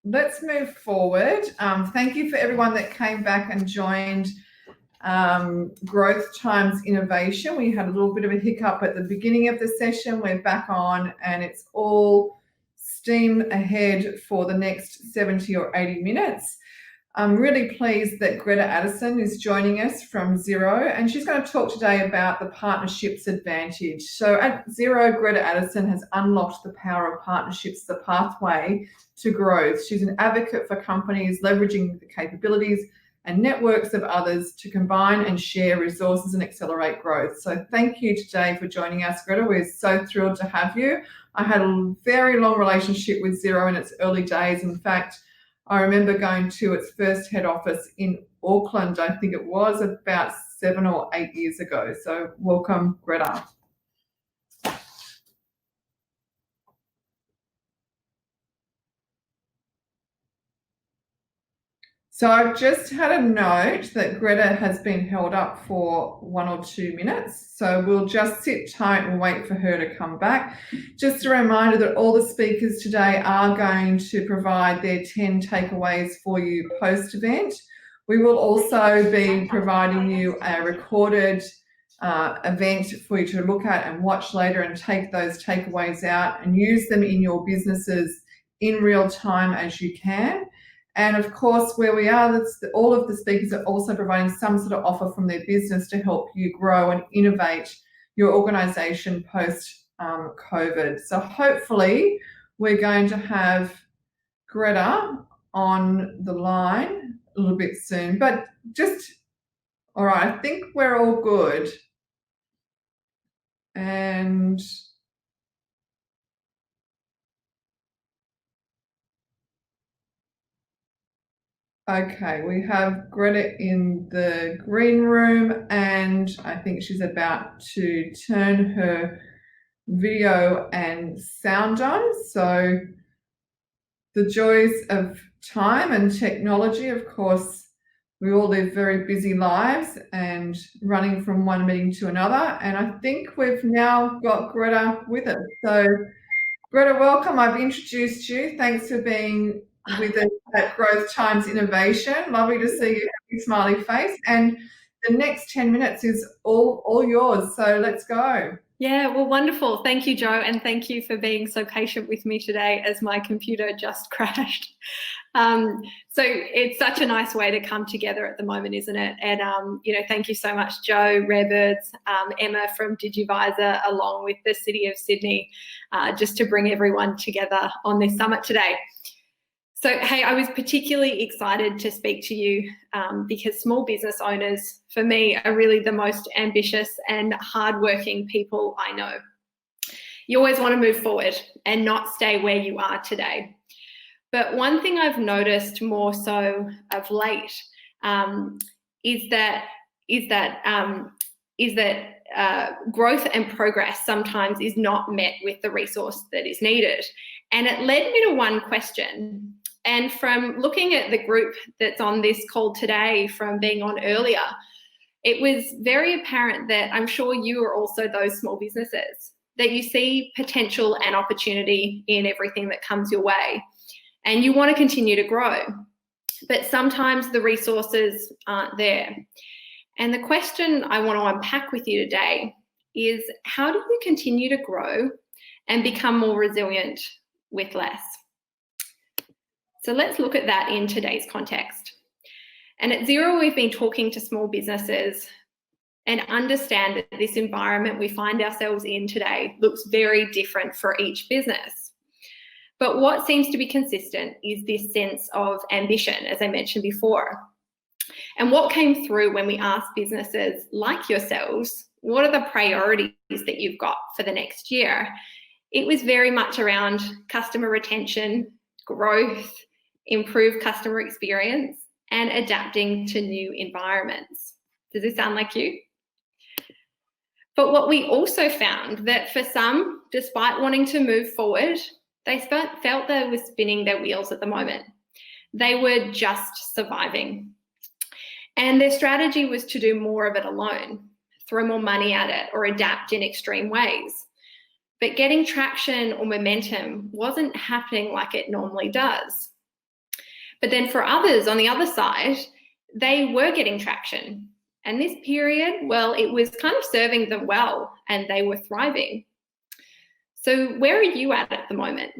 let's move forward. Thank you for everyone that came back and joined Growth Times Innovation. We had a little bit of a hiccup at the beginning of the session. We're back on and it's all steam ahead for the next 70 or 80 minutes. I'm really pleased that Greta Addison is joining us from Xero, and she's going to talk today about the partnerships advantage. So at Xero, Greta Addison has unlocked the power of partnerships as a pathway to growth. She's an advocate for companies leveraging the capabilities and networks of others to combine and share resources and accelerate growth. So thank you today for joining us, Greta. We're so thrilled to have you. I had a very long relationship with Xero in its early days. In fact, I remember going to its first head office in Auckland, I think it was about 7 or 8 years ago. So welcome, Greta. So I've just had a note that Greta has been held up for 1 or 2 minutes. So we'll just sit tight and wait for her to come back. Just a reminder that all the speakers today are going to provide their 10 takeaways for you post-event. We will also be providing you a recorded event for you to look at and watch later and take those takeaways out and use them in your businesses in real time as you can. And of course, where we are, all of the speakers are also providing some sort of offer from their business to help you grow and innovate your organisation post-COVID. So hopefully we're going to have Greta on the line a little bit soon. But all right, I think we're all good. And okay, we have Greta in the green room, and I think she's about to turn her video and sound on. So the joys of time and technology, of course, we all live very busy lives and running from one meeting to another. And I think we've now got Greta with us. So Greta, welcome. I've introduced you. Thanks for being with us at Growth Times Innovation. Lovely to see your happy, smiley face. And the next 10 minutes is all yours. So let's go. Yeah, well, wonderful. Thank you, Jo, and thank you for being so patient with me today as my computer just crashed. So it's such a nice way to come together at the moment, isn't it? And, thank you so much, Jo, Rarebirds, Emma from Digivizer, along with the City of Sydney, just to bring everyone together on this summit today. So, hey, I was particularly excited to speak to you because small business owners, for me, are really the most ambitious and hardworking people I know. You always want to move forward and not stay where you are today. But one thing I've noticed more so of late is that growth and progress sometimes is not met with the resource that is needed. And it led me to one question. And from looking at the group that's on this call today, from being on earlier, it was very apparent that I'm sure you are also those small businesses, that you see potential and opportunity in everything that comes your way, and you want to continue to grow. But sometimes the resources aren't there. And the question I want to unpack with you today is, how do you continue to grow and become more resilient with less? So let's look at that in today's context. And at Xero, we've been talking to small businesses and understand that this environment we find ourselves in today looks very different for each business. But what seems to be consistent is this sense of ambition, as I mentioned before. And what came through when we asked businesses like yourselves, what are the priorities that you've got for the next year? It was very much around customer retention, growth, improve customer experience, and adapting to new environments. Does this sound like you? But what we also found that for some, despite wanting to move forward, they felt they were spinning their wheels at the moment. They were just surviving. And their strategy was to do more of it alone, throw more money at it, or adapt in extreme ways. But getting traction or momentum wasn't happening like it normally does. But then for others on the other side, they were getting traction. And this period, well, it was kind of serving them well and they were thriving. So where are you at the moment?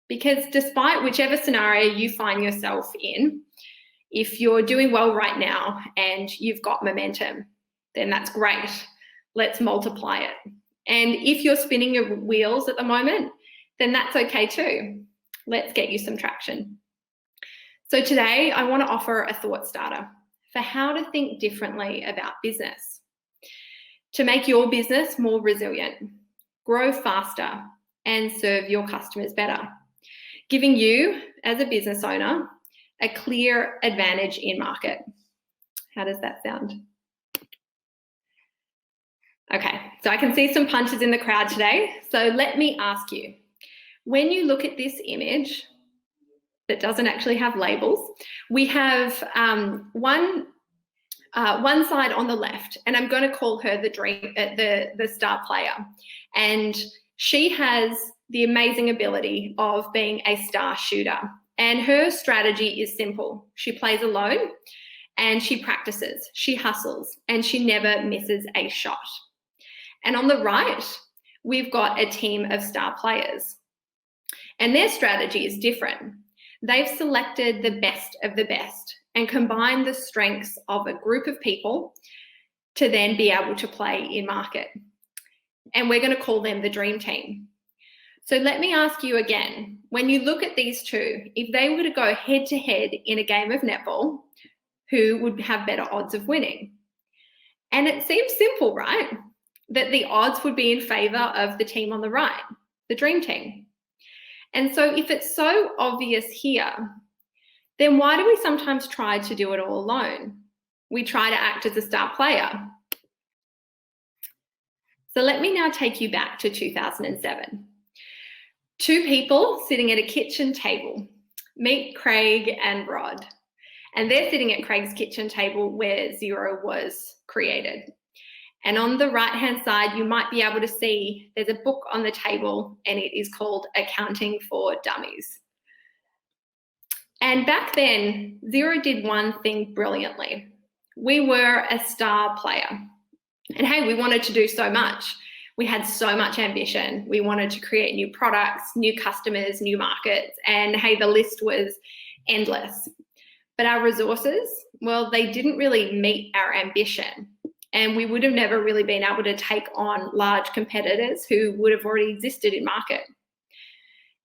Because despite whichever scenario you find yourself in, if you're doing well right now and you've got momentum, then that's great. Let's multiply it. And if you're spinning your wheels at the moment, then that's okay too. Let's get you some traction. So today I want to offer a thought starter for how to think differently about business, to make your business more resilient, grow faster, and serve your customers better, giving you, as a business owner, a clear advantage in market. How does that sound? Okay, so I can see some punches in the crowd today. So let me ask you, when you look at this image that doesn't actually have labels, we have one side on the left, and I'm going to call her the star player. And she has the amazing ability of being a star shooter. And her strategy is simple. She plays alone and she practices, she hustles, and she never misses a shot. And on the right, we've got a team of star players. And their strategy is different. They've selected the best of the best and combined the strengths of a group of people to then be able to play in market. And we're going to call them the dream team. So let me ask you again, when you look at these two, if they were to go head to head in a game of netball, who would have better odds of winning? And it seems simple, right? That the odds would be in favor of the team on the right, the dream team. And so if it's so obvious here, then why do we sometimes try to do it all alone? We try to act as a star player. So let me now take you back to 2007. Two people sitting at a kitchen table. Meet Craig and Rod. And they're sitting at Craig's kitchen table where Xero was created. And on the right-hand side, you might be able to see there's a book on the table and it is called Accounting for Dummies. And back then, Xero did one thing brilliantly. We were a star player. And hey, we wanted to do so much. We had so much ambition. We wanted to create new products, new customers, new markets. And hey, the list was endless. But our resources, well, they didn't really meet our ambition. And we would have never really been able to take on large competitors who would have already existed in market.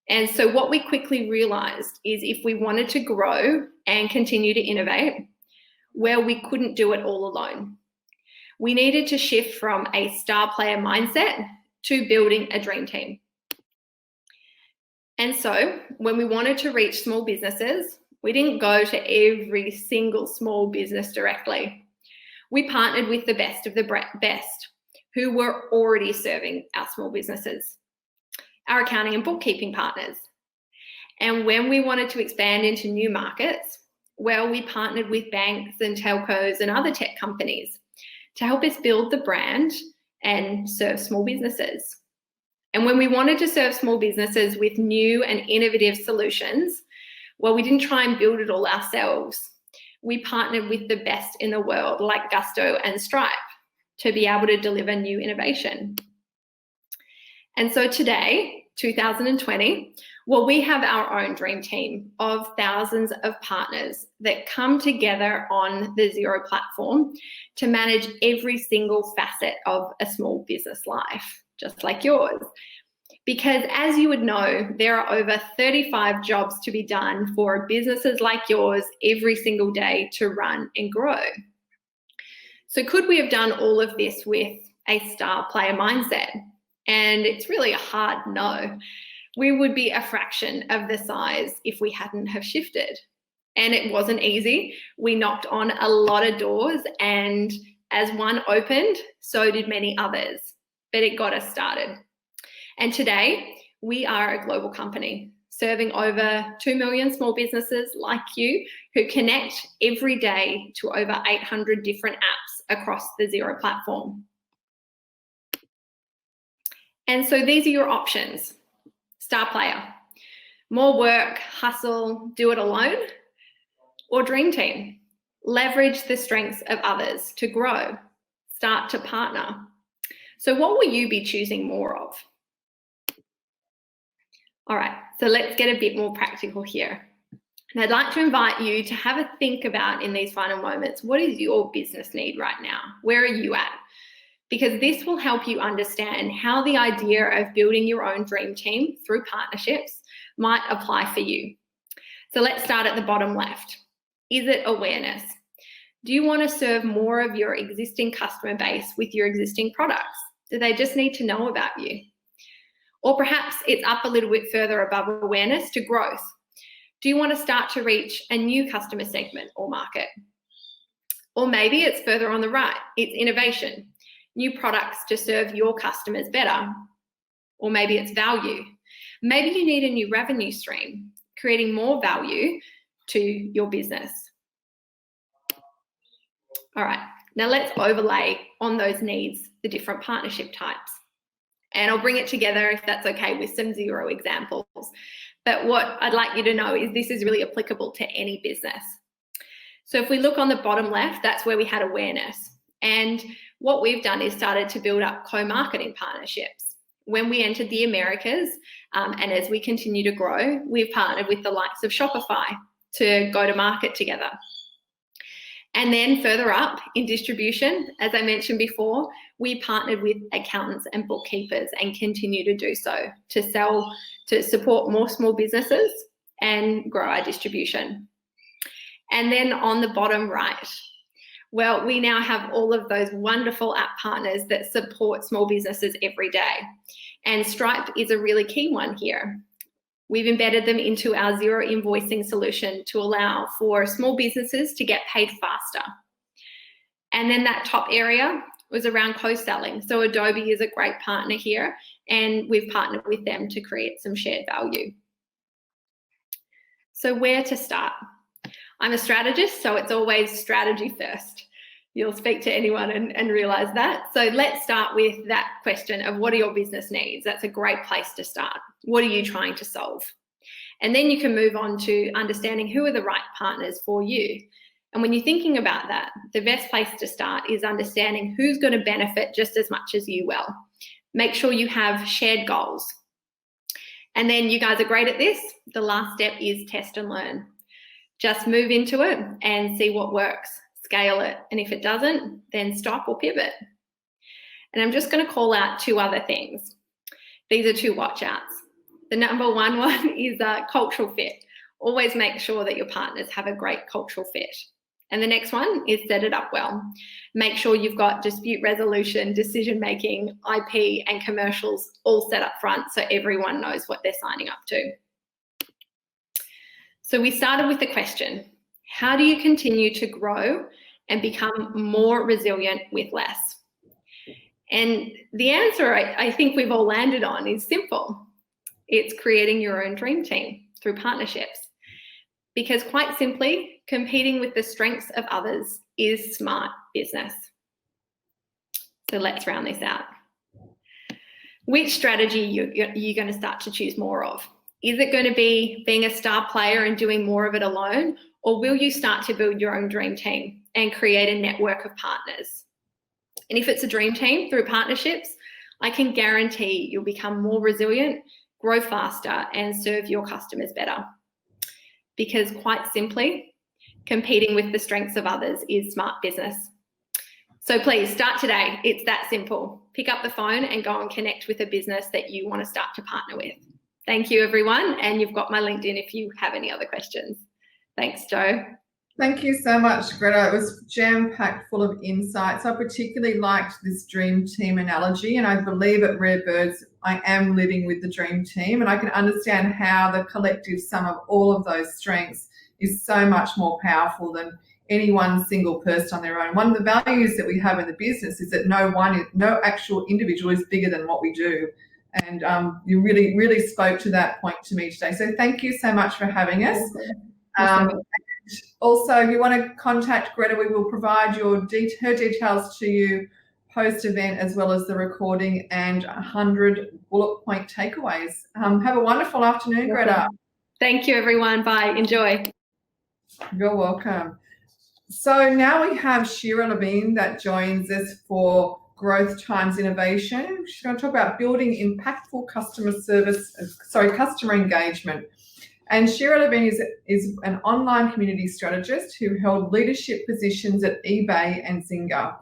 And so what we quickly realized is if we wanted to grow and continue to innovate, well, we couldn't do it all alone. We needed to shift from a star player mindset to building a dream team. And so when we wanted to reach small businesses, we didn't go to every single small business directly. We partnered with the best of the best who were already serving our small businesses, our accounting and bookkeeping partners. And when we wanted to expand into new markets, well, we partnered with banks and telcos and other tech companies to help us build the brand and serve small businesses. And when we wanted to serve small businesses with new and innovative solutions, well, we didn't try and build it all ourselves. We partnered with the best in the world, like Gusto and Stripe, to be able to deliver new innovation. And so today, 2020, well, we have our own dream team of thousands of partners that come together on the Xero platform to manage every single facet of a small business life, just like yours. Because as you would know, there are over 35 jobs to be done for businesses like yours every single day to run and grow. So could we have done all of this with a star player mindset? And it's really a hard no. We would be a fraction of the size if we hadn't have shifted. And it wasn't easy. We knocked on a lot of doors and As one opened, so did many others, but it got us started. And today, we are a global company serving over 2 million small businesses like you who connect every day to over 800 different apps across the Xero platform. And so these are your options. Star player, more work, hustle, do it alone, or dream team. Leverage the strengths of others to grow, start to partner. So what will you be choosing more of? All right, so let's get a bit more practical here. And I'd like to invite you to have a think about in these final moments, what is your business need right now? Where are you at? Because this will help you understand how the idea of building your own dream team through partnerships might apply for you. So let's start at the bottom left. Is it awareness? Do you want to serve more of your existing customer base with your existing products? Do they just need to know about you? Or perhaps it's up a little bit further above awareness to growth. Do you want to start to reach a new customer segment or market? Or maybe it's further on the right, it's innovation, new products to serve your customers better. Or maybe it's value. Maybe you need a new revenue stream, creating more value to your business. All right, now let's overlay on those needs the different partnership types. And I'll bring it together, if that's okay, with some Xero examples. But what I'd like you to know is this is really applicable to any business. So if we look on the bottom left, that's where we had awareness. And what we've done is started to build up co-marketing partnerships. When we entered the Americas, and as we continue to grow, we've partnered with the likes of Shopify to go to market together. And then further up in distribution, as I mentioned before, we partnered with accountants and bookkeepers and continue to do so to support more small businesses and grow our distribution. And then on the bottom right, well, we now have all of those wonderful app partners that support small businesses every day. And Stripe is a really key one here. We've embedded them into our Xero invoicing solution to allow for small businesses to get paid faster. And then that top area was around co-selling. So Adobe is a great partner here, and we've partnered with them to create some shared value. So where to start? I'm a strategist, so it's always strategy first. You'll speak to anyone and realize that. So let's start with that question of what are your business needs? That's a great place to start. What are you trying to solve? And then you can move on to understanding who are the right partners for you. And when you're thinking about that, the best place to start is understanding who's going to benefit just as much as you will. Make sure you have shared goals. And then you guys are great at this. The last step is test and learn. Just move into it and see what works. Scale it, and if it doesn't, then stop or pivot. And I'm just going to call out two other things. These are two watch outs. The number one is cultural fit. Always make sure that your partners have a great cultural fit. And the next one is set it up well. Make sure you've got dispute resolution, decision making, IP, and commercials all set up front so everyone knows what they're signing up to. So we started with the question, how do you continue to grow and become more resilient with less? And the answer I think we've all landed on is simple. It's creating your own dream team through partnerships. Because quite simply, competing with the strengths of others is smart business. So let's round this out. Which strategy you're going to start to choose more of? Is it going to be being a star player and doing more of it alone? Or will you start to build your own dream team and create a network of partners? And if it's a dream team through partnerships, I can guarantee you'll become more resilient, grow faster, and serve your customers better. Because quite simply, competing with the strengths of others is smart business. So please start today. It's that simple. Pick up the phone and go and connect with a business that you want to start to partner with. Thank you, everyone. And you've got my LinkedIn if you have any other questions. Thanks, Jo. Thank you so much, Greta. It was jam-packed full of insights. I particularly liked this dream team analogy, and I believe at Rare Birds, I am living with the dream team, and I can understand how the collective sum of all of those strengths is so much more powerful than any one single person on their own. One of the values that we have in the business is that no actual individual is bigger than what we do. And you really spoke to that point to me today. So thank you so much for having us. Also, if you want to contact Greta, we will provide her details to you post-event, as well as the recording and 100 bullet point takeaways. Have a wonderful afternoon, Greta. Thank you, everyone. Bye. Enjoy. You're welcome. So now we have Shira Levine that joins us for Growth Times Innovation. She's going to talk about building impactful customer engagement. And Shira Levine is an online community strategist who held leadership positions at eBay and Zynga.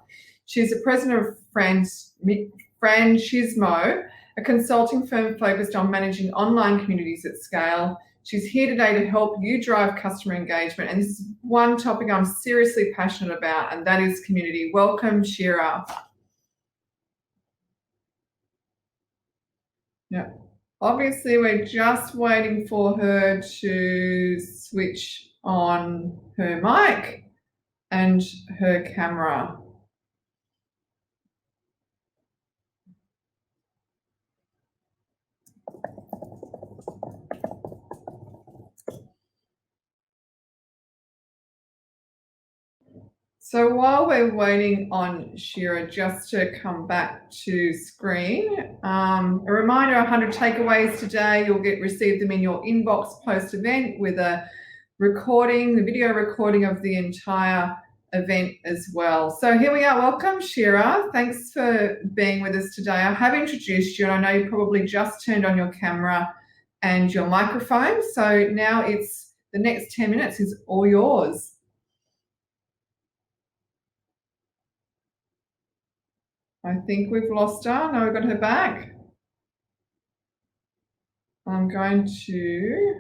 She's the president of Franchismo, a consulting firm focused on managing online communities at scale. She's here today to help you drive customer engagement. And this is one topic I'm seriously passionate about, and that is community. Welcome, Shira. Yeah. Obviously, we're just waiting for her to switch on her mic and her camera. So while we're waiting on Shira just to come back to screen, a reminder, 100 takeaways today. You'll receive them in your inbox post-event with a recording, the video recording of the entire event as well. So here we are. Welcome, Shira. Thanks for being with us today. I have introduced you, and I know you probably just turned on your camera and your microphone. So now it's the next 10 minutes is all yours. I think we've lost her. No, we've got her back. I'm going to...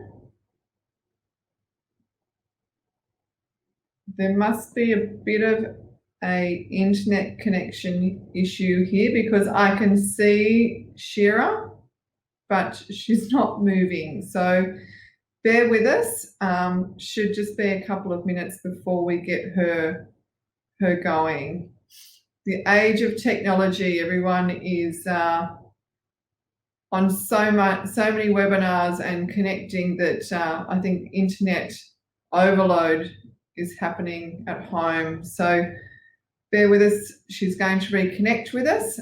There must be a bit of an internet connection issue here, because I can see Shira, but she's not moving. So bear with us. Should just be a couple of minutes before we get her going. The age of technology, everyone is on so many webinars and connecting that I think internet overload is happening at home. So bear with us. She's going to reconnect with us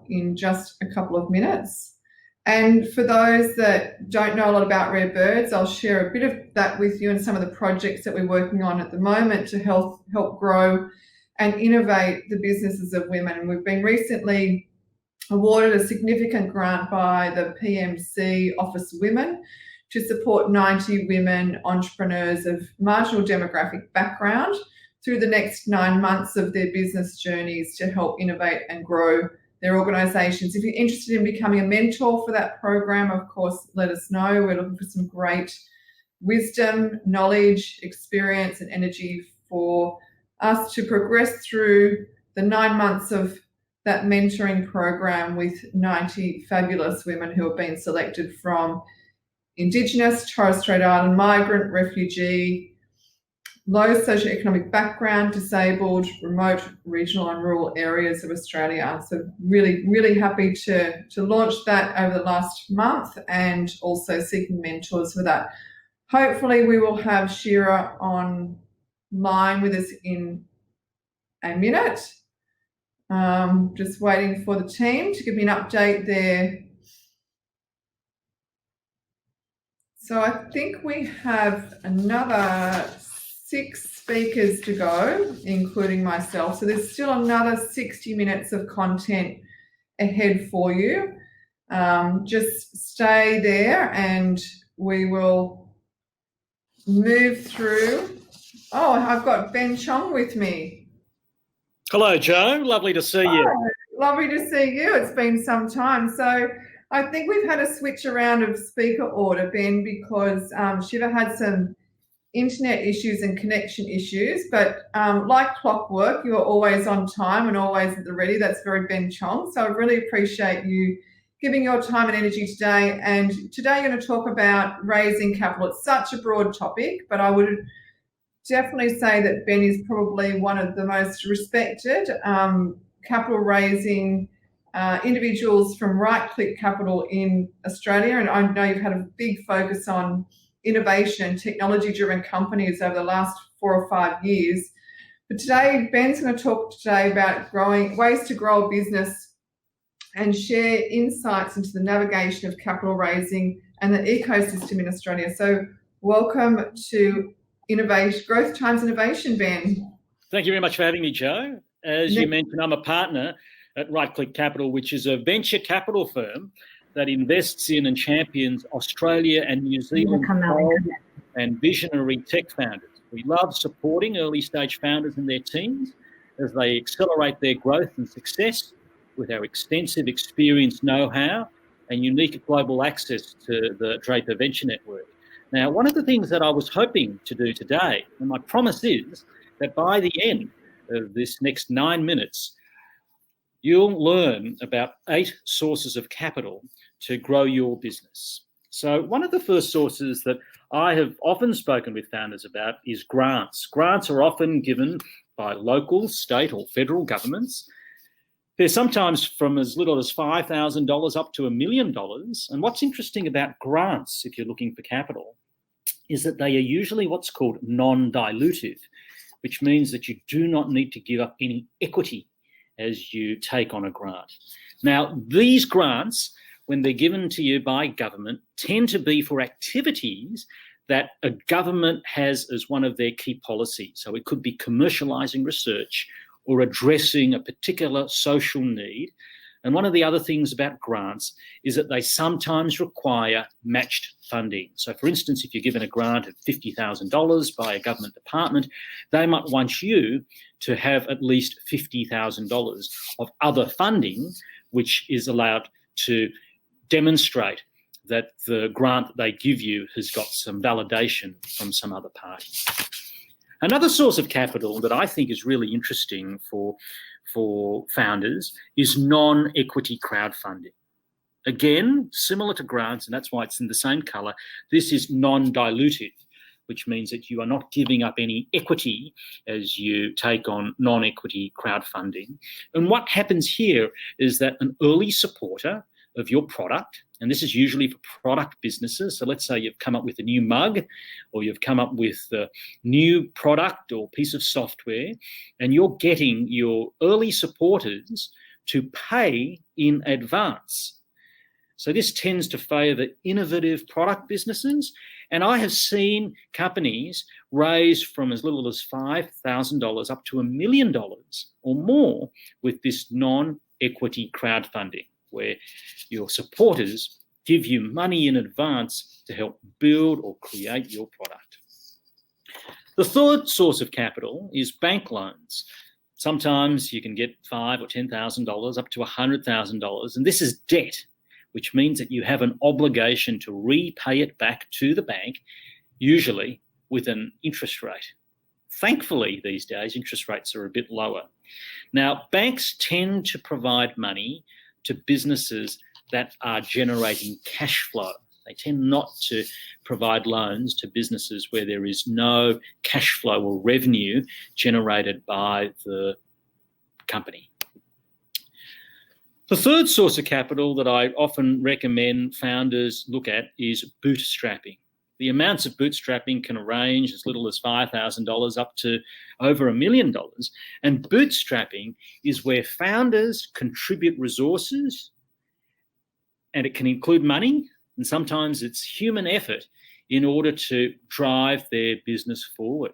in just a couple of minutes. And for those that don't know a lot about Rare Birds, I'll share a bit of that with you and some of the projects that we're working on at the moment to help grow and innovate the businesses of women. And we've been recently awarded a significant grant by the PMC Office of Women to support 90 women entrepreneurs of marginal demographic background through the next 9 months of their business journeys to help innovate and grow their organisations. If you're interested in becoming a mentor for that program, of course, let us know. We're looking for some great wisdom, knowledge, experience and energy for us to progress through the 9 months of that mentoring program with 90 fabulous women who have been selected from Indigenous, Torres Strait Island, migrant, refugee, low socioeconomic background, disabled, remote, regional and rural areas of Australia. So really happy to launch that over the last month, and also seeking mentors for that. Hopefully we will have Shira online with us in a minute. Just waiting for the team to give me an update there. So I think we have another 6 speakers to go, including myself. So there's still another 60 minutes of content ahead for you. Just stay there and we will move through. Oh, I've got Ben Chong with me. Hello, Jo. Lovely to see you. Oh, lovely to see you. It's been some time. So I think we've had a switch around of speaker order, Ben, because Shiva had some internet issues and connection issues, but like clockwork, you are always on time and always at the ready. That's very Ben Chong. So I really appreciate you giving your time and energy today. And today you're going to talk about raising capital. It's such a broad topic, but I would definitely say that Ben is probably one of the most respected capital raising individuals from Right Click Capital in Australia. And I know you've had a big focus on innovation, technology-driven companies over the last 4 or 5 years. But today, Ben's going to talk today about ways to grow a business and share insights into the navigation of capital raising and the ecosystem in Australia. So welcome to Growth Times Innovation, Ben. Thank you very much for having me, Jo. As you mentioned, I'm a partner at Right Click Capital, which is a venture capital firm that invests in and champions Australia and New Zealand and visionary tech founders. We love supporting early stage founders and their teams as they accelerate their growth and success with our extensive experience, know-how, and unique global access to the Draper Venture Network. Now, one of the things that I was hoping to do today, and my promise is that by the end of this next 9 minutes, you'll learn about 8 sources of capital to grow your business. So one of the first sources that I have often spoken with founders about is grants. Grants are often given by local, state, or federal governments. They're sometimes from as little as $5,000 up to $1 million. And what's interesting about grants, if you're looking for capital, is that they are usually what's called non-dilutive, which means that you do not need to give up any equity as you take on a grant. Now, these grants, when they're given to you by government, tend to be for activities that a government has as one of their key policies. So it could be commercialising research or addressing a particular social need. And one of the other things about grants is that they sometimes require matched funding. So for instance, if you're given a grant of $50,000 by a government department, they might want you to have at least $50,000 of other funding, which is allowed to demonstrate that the grant that they give you has got some validation from some other party. Another source of capital that I think is really interesting for founders is non-equity crowdfunding. Again, similar to grants, and that's why it's in the same colour, this is non-dilutive, which means that you are not giving up any equity as you take on non-equity crowdfunding. And what happens here is that an early supporter of your product, and this is usually for product businesses. So let's say you've come up with a new mug, or you've come up with a new product or piece of software, and you're getting your early supporters to pay in advance. So this tends to favour innovative product businesses. And I have seen companies raise from as little as $5,000 up to $1 million or more with this non-equity crowdfunding, where your supporters give you money in advance to help build or create your product. The third source of capital is bank loans. Sometimes you can get $5,000 or $10,000 up to $100,000, and this is debt, which means that you have an obligation to repay it back to the bank, usually with an interest rate. Thankfully, these days, interest rates are a bit lower. Now, banks tend to provide money to businesses that are generating cash flow. They tend not to provide loans to businesses where there is no cash flow or revenue generated by the company. The third source of capital that I often recommend founders look at is bootstrapping. The amounts of bootstrapping can range as little as $5,000 up to over $1 million. And bootstrapping is where founders contribute resources, and it can include money, and sometimes it's human effort in order to drive their business forward.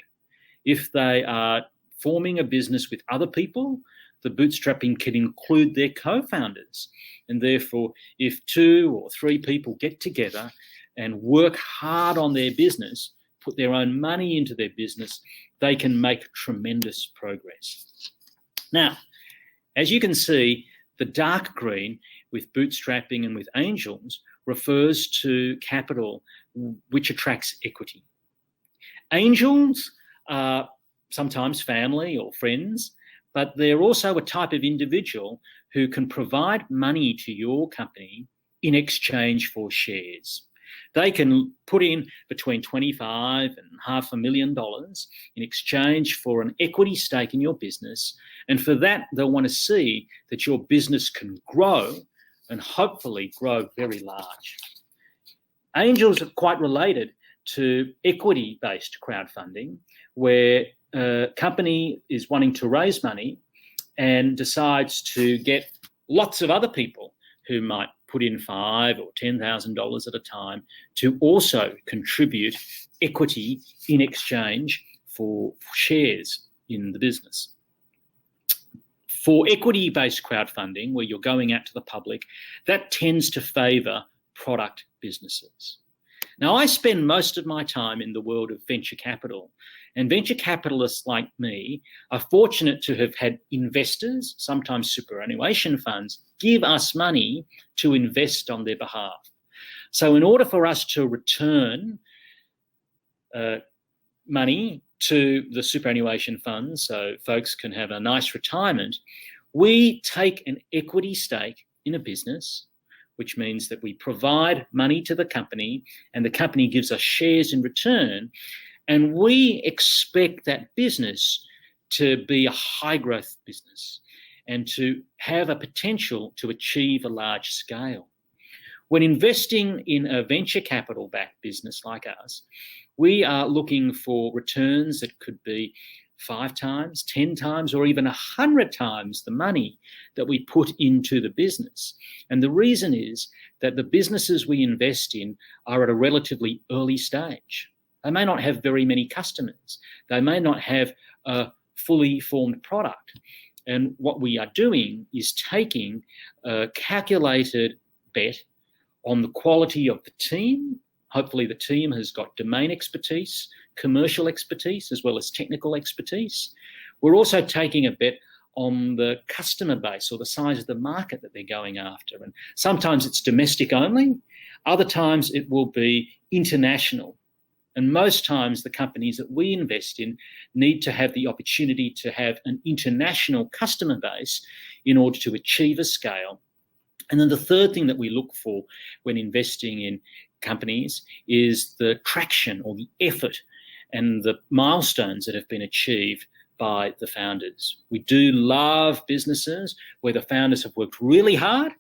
If they are forming a business with other people, the bootstrapping can include their co-founders. And therefore, if 2 or 3 people get together and work hard on their business, put their own money into their business, they can make tremendous progress. Now, as you can see, the dark green with bootstrapping and with angels refers to capital which attracts equity. Angels are sometimes family or friends, but they're also a type of individual who can provide money to your company in exchange for shares. They can put in between $25,000 and $500,000 in exchange for an equity stake in your business. And for that, they'll want to see that your business can grow and hopefully grow very large. Angels are quite related to equity-based crowdfunding, where a company is wanting to raise money and decides to get lots of other people who might put in $5,000 or $10,000 at a time to also contribute equity in exchange for shares in the business. For equity-based crowdfunding, where you're going out to the public, that tends to favour product businesses. Now, I spend most of my time in the world of venture capital, and venture capitalists like me are fortunate to have had investors, sometimes superannuation funds, give us money to invest on their behalf. So in order for us to return money to the superannuation funds so folks can have a nice retirement, we take an equity stake in a business, which means that we provide money to the company and the company gives us shares in return. And we expect that business to be a high growth business and to have a potential to achieve a large scale. When investing in a venture capital backed business like us, we are looking for returns that could be 5 times, 10 times, or even 100 times the money that we put into the business. And the reason is that the businesses we invest in are at a relatively early stage. They may not have very many customers. They may not have a fully formed product. And what we are doing is taking a calculated bet on the quality of the team. Hopefully the team has got domain expertise, commercial expertise, as well as technical expertise. We're also taking a bet on the customer base or the size of the market that they're going after. And sometimes it's domestic only, other times it will be international. And most times the companies that we invest in need to have the opportunity to have an international customer base in order to achieve a scale. And then the third thing that we look for when investing in companies is the traction or the effort and the milestones that have been achieved by the founders. We do love businesses where the founders have worked really hard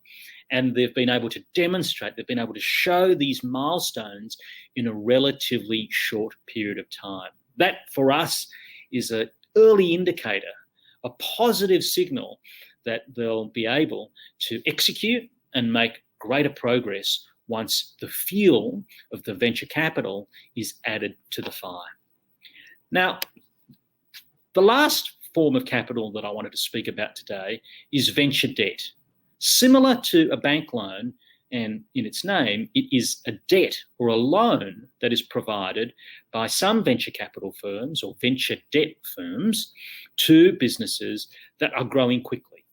and they've been able to demonstrate, they've been able to show these milestones in a relatively short period of time. That, for us, is an early indicator, a positive signal that they'll be able to execute and make greater progress once the fuel of the venture capital is added to the fire. Now, the last form of capital that I wanted to speak about today is venture debt. Similar to a bank loan, and in its name, it is a debt or a loan that is provided by some venture capital firms or venture debt firms to businesses that are growing quickly.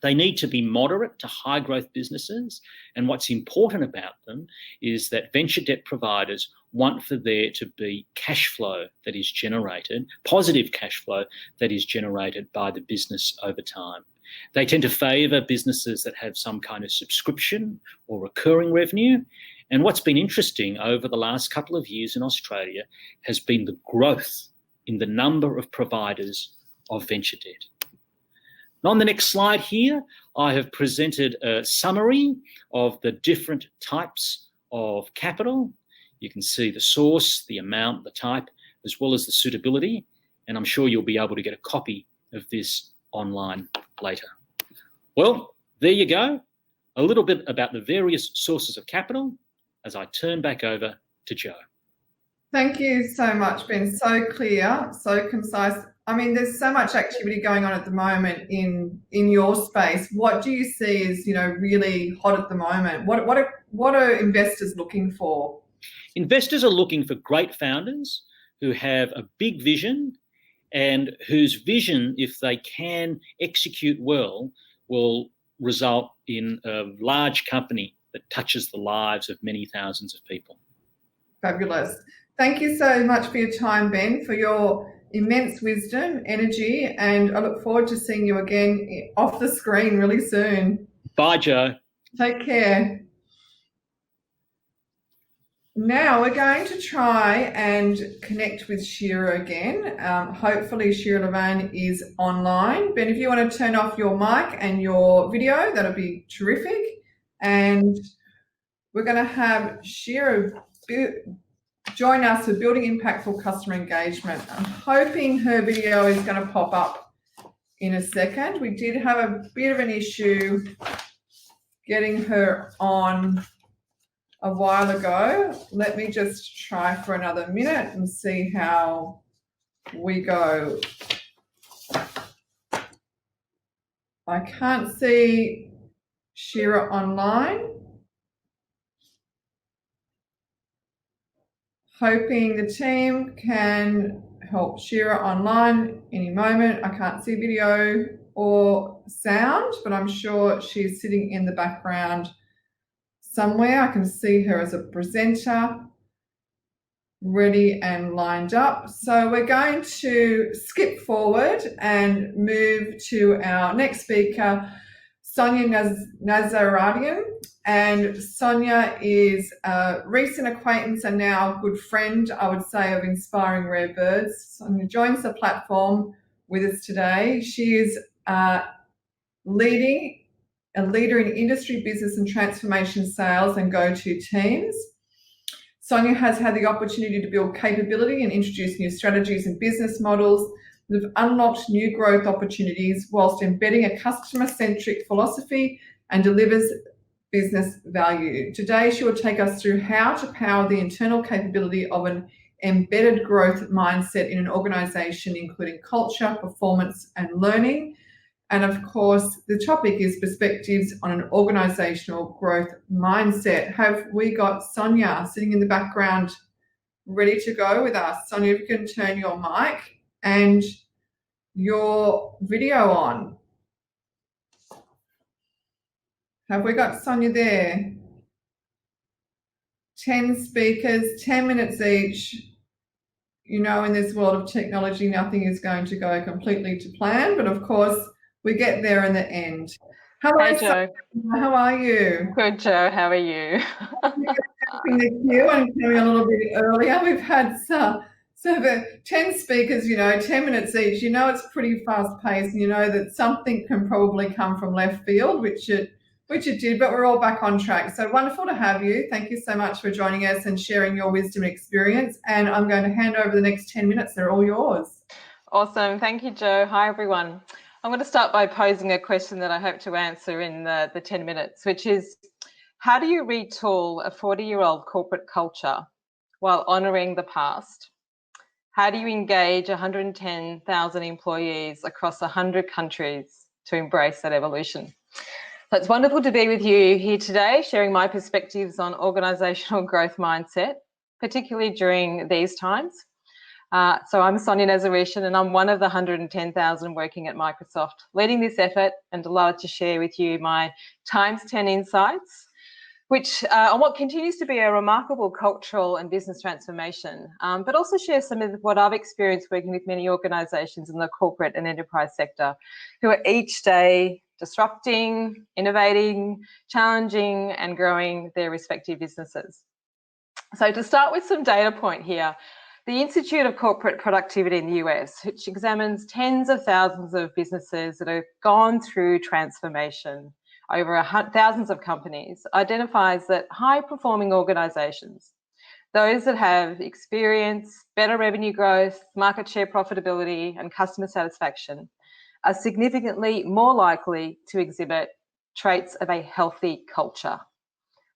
They need to be moderate to high growth businesses. And what's important about them is that venture debt providers want for there to be cash flow that is generated, positive cash flow that is generated by the business over time. They tend to favour businesses that have some kind of subscription or recurring revenue. And what's been interesting over the last couple of years in Australia has been the growth in the number of providers of venture debt. On the next slide here, I have presented a summary of the different types of capital. You can see the source, the amount, the type, as well as the suitability. And I'm sure you'll be able to get a copy of this online later. Well, there you go. A little bit about the various sources of capital as I turn back over to Joe. Thank you so much, Ben. So clear, so concise. I mean, there's so much activity going on at the moment in your space. What do you see as, really hot at the moment? What are investors looking for? Investors are looking for great founders who have a big vision and whose vision, if they can execute well, will result in a large company that touches the lives of many thousands of people. Fabulous. Thank you so much for your time, Ben, for your immense wisdom, energy, and I look forward to seeing you again off the screen really soon. Bye, Joe. Take care. Now we're going to try and connect with Shira again. Hopefully Shira Levane is online. Ben, if you want to turn off your mic and your video, that'll be terrific. And we're going to have Shira join us for building impactful customer engagement. I'm hoping her video is going to pop up in a second. We did have a bit of an issue getting her on a while ago. Let me just try for another minute and see how we go. I can't see Shira online. Hoping the team can help Shira online any moment. I can't see video or sound, but I'm sure she's sitting in the background somewhere. I can see her as a presenter, ready and lined up. So we're going to skip forward and move to our next speaker, Sonia Nazaradian. And Sonia is a recent acquaintance and now a good friend, I would say, of Inspiring Rare Birds. Sonia joins the platform with us today. She is a leader in industry, business and transformation sales and go-to teams. Sonia has had the opportunity to build capability and introduce new strategies and business models that have unlocked new growth opportunities whilst embedding a customer-centric philosophy and delivers business value. Today, she will take us through how to power the internal capability of an embedded growth mindset in an organisation, including culture, performance and learning. And of course, the topic is perspectives on an organisational growth mindset. Have we got Sonia sitting in the background ready to go with us? Sonia, if you can turn your mic and your video on. Have we got Sonia there? 10 speakers, 10 minutes each. You know, in this world of technology, nothing is going to go completely to plan, but of course, we get there in the end. Hello, hey, Jo. Sonia. How are you? Good, Jo. How are you? In the queue and coming a little bit earlier. We've had the 10 speakers, 10 minutes each. You know, it's pretty fast paced, and you know that something can probably come from left field, which it did, but we're all back on track. So wonderful to have you. Thank you so much for joining us and sharing your wisdom and experience. And I'm going to hand over the next 10 minutes. They're all yours. Awesome. Thank you, Jo. Hi, everyone. I'm going to start by posing a question that I hope to answer in the 10 minutes, which is, how do you retool a 40-year-old corporate culture while honouring the past? How do you engage 110,000 employees across 100 countries to embrace that evolution? So it's wonderful to be with you here today, sharing my perspectives on organisational growth mindset, particularly during these times. So I'm Sonia Nazaradian, and I'm one of the 110,000 working at Microsoft, leading this effort, and delighted to share with you my ×10 insights, which on what continues to be a remarkable cultural and business transformation, but also share some of what I've experienced working with many organisations in the corporate and enterprise sector who are each day disrupting, innovating, challenging and growing their respective businesses. So to start with some data point here, the Institute of Corporate Productivity in the US, which examines tens of thousands of businesses that have gone through transformation over thousands of companies, identifies that high-performing organisations, those that have experience, better revenue growth, market share profitability and customer satisfaction, are significantly more likely to exhibit traits of a healthy culture,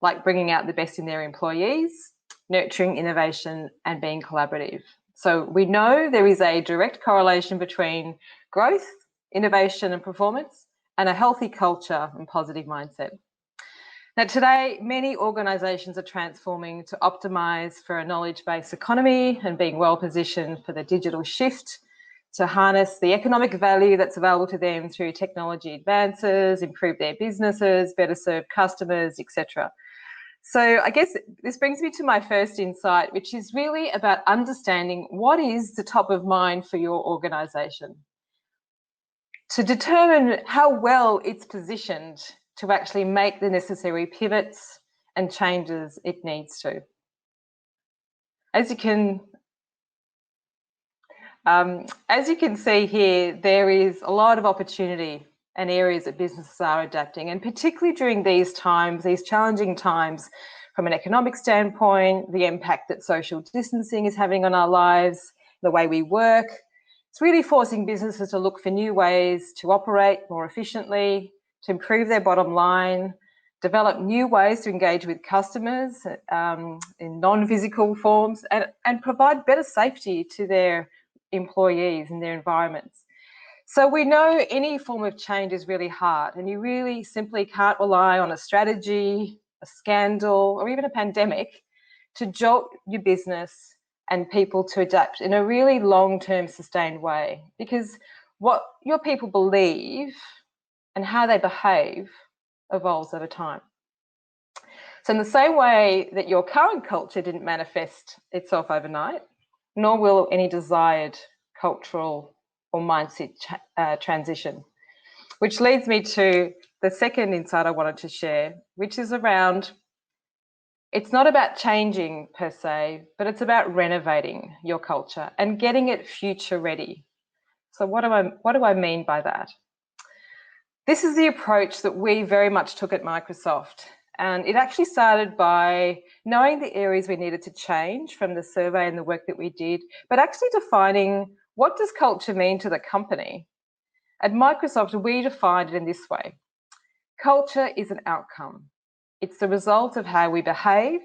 like bringing out the best in their employees, nurturing innovation and being collaborative. So we know there is a direct correlation between growth, innovation and performance and a healthy culture and positive mindset. Now today, many organisations are transforming to optimise for a knowledge-based economy and being well positioned for the digital shift, to harness the economic value that's available to them through technology advances, improve their businesses, better serve customers, etc. So I guess this brings me to my first insight, which is really about understanding what is the top of mind for your organisation, to determine how well it's positioned to actually make the necessary pivots and changes it needs to. As you can see here, there is a lot of opportunity and areas that businesses are adapting, and particularly during these times, these challenging times, from an economic standpoint, the impact that social distancing is having on our lives, the way we work. It's really forcing businesses to look for new ways to operate more efficiently, to improve their bottom line, develop new ways to engage with customers in non-physical forms, and provide better safety to their employees and their environments. So we know any form of change is really hard, and you really simply can't rely on a strategy, a scandal, or even a pandemic to jolt your business and people to adapt in a really long-term sustained way, because what your people believe and how they behave evolves over time. So in the same way that your current culture didn't manifest itself overnight, nor will any desired cultural or mindset transition. Which leads me to the second insight I wanted to share, which is around, it's not about changing per se, but it's about renovating your culture and getting it future ready. So what do I mean by that? This is the approach that we very much took at Microsoft. And it actually started by knowing the areas we needed to change from the survey and the work that we did, but actually defining, what does culture mean to the company? At Microsoft, we defined it in this way. Culture is an outcome. It's the result of how we behave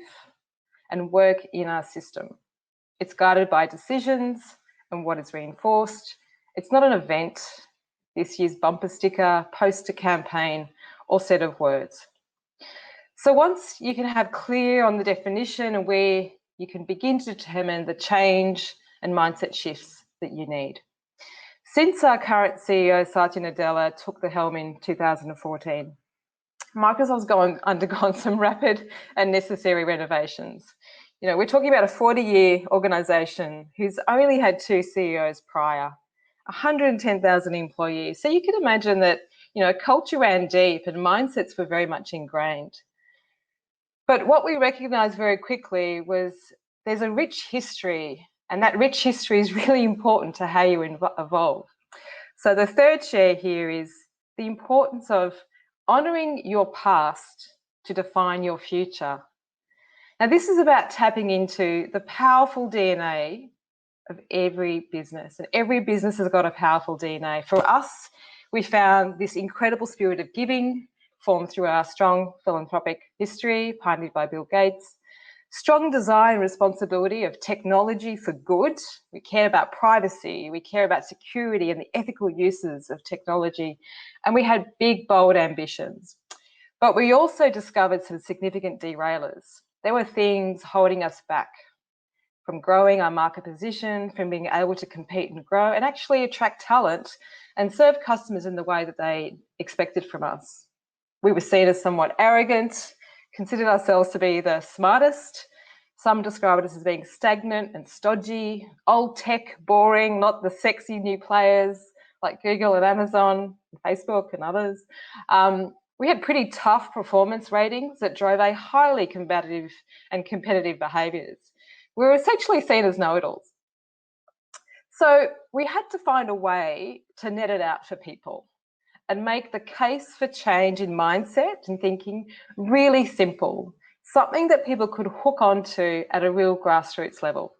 and work in our system. It's guided by decisions and what is reinforced. It's not an event, this year's bumper sticker, poster campaign, or set of words. So once you can have clear on the definition and where you can begin to determine the change and mindset shifts that you need. Since our current CEO, Satya Nadella, took the helm in 2014, Microsoft's undergone some rapid and necessary renovations. You know, we're talking about a 40-year organization who's only had 2 CEOs prior, 110,000 employees. So you can imagine that, you know, culture ran deep and mindsets were very much ingrained. But what we recognized very quickly was there's a rich history, and that rich history is really important to how you evolve. So the third share here is the importance of honoring your past to define your future. Now, this is about tapping into the powerful DNA of every business, and every business has got a powerful DNA. For us, we found this incredible spirit of giving, formed through our strong philanthropic history, pioneered by Bill Gates. Strong desire and responsibility of technology for good. We care about privacy, we care about security and the ethical uses of technology, and we had big, bold ambitions. But we also discovered some significant derailers. There were things holding us back from growing our market position, from being able to compete and grow, and actually attract talent and serve customers in the way that they expected from us. We were seen as somewhat arrogant, considered ourselves to be the smartest. Some describe it as being stagnant and stodgy, old tech, boring, not the sexy new players like Google and Amazon, and Facebook and others. We had pretty tough performance ratings that drove a highly combative and competitive behaviours. We were essentially seen as know-it-alls. So we had to find a way to net it out for people and make the case for change in mindset and thinking really simple, something that people could hook onto at a real grassroots level.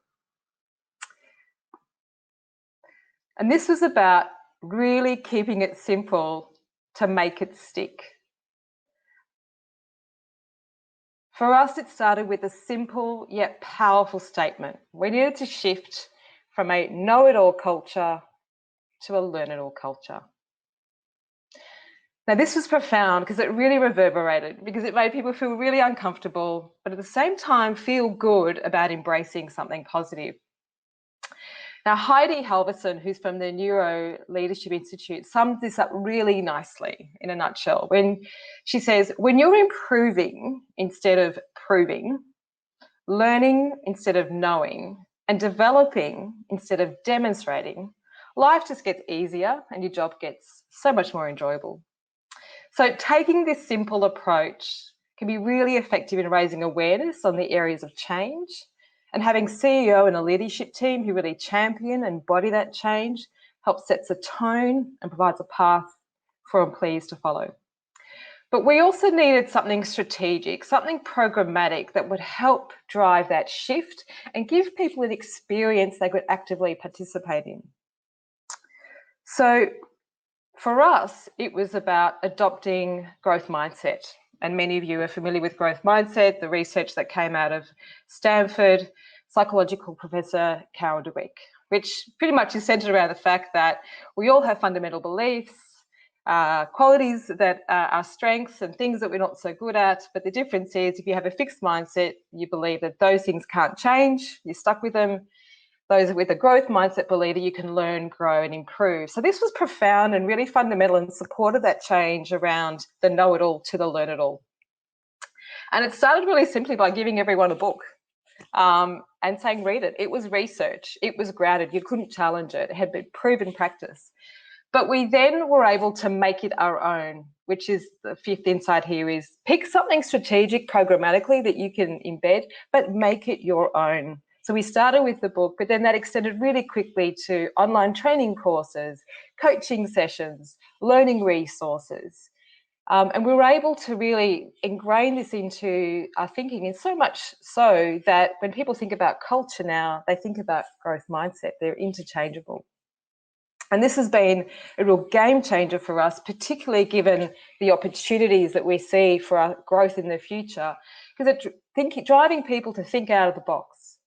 And this was about really keeping it simple to make it stick. For us, it started with a simple yet powerful statement. We needed to shift from a know-it-all culture to a learn-it-all culture. Now, this was profound because it really reverberated, because it made people feel really uncomfortable, but at the same time feel good about embracing something positive. Now, Heidi Halverson, who's from the Neuro Leadership Institute, sums this up really nicely in a nutshell when she says, when you're improving instead of proving, learning instead of knowing, and developing instead of demonstrating, life just gets easier and your job gets so much more enjoyable. So taking this simple approach can be really effective in raising awareness on the areas of change And having CEO and a leadership team who really champion and embody that change helps sets a tone and provides a path for employees to follow. But we also needed something strategic, something programmatic that would help drive that shift and give people an experience they could actively participate in. So for us, it was about adopting growth mindset. And many of you are familiar with growth mindset, the research that came out of Stanford, psychological professor Carol Dweck, which pretty much is centered around the fact that we all have fundamental beliefs, qualities that are strengths and things that we're not so good at. But the difference is if you have a fixed mindset, you believe that those things can't change, you're stuck with them. Those with a growth mindset believe that you can learn, grow and improve. So this was profound and really fundamental and supported that change around the know-it-all to the learn-it-all. And it started really simply by giving everyone a book and saying, read it. It was research. It was grounded. You couldn't challenge it. It had been proven practice. But we then were able to make it our own, which is the fifth insight here is pick something strategic programmatically that you can embed, but make it your own. So we started with the book, but then that extended really quickly to online training courses, coaching sessions, learning resources. And we were able to really ingrain this into our thinking, and so much so that when people think about culture now, they think about growth mindset. They're interchangeable. And this has been a real game changer for us, particularly given the opportunities that we see for our growth in the future, because it's driving people to think out of the box,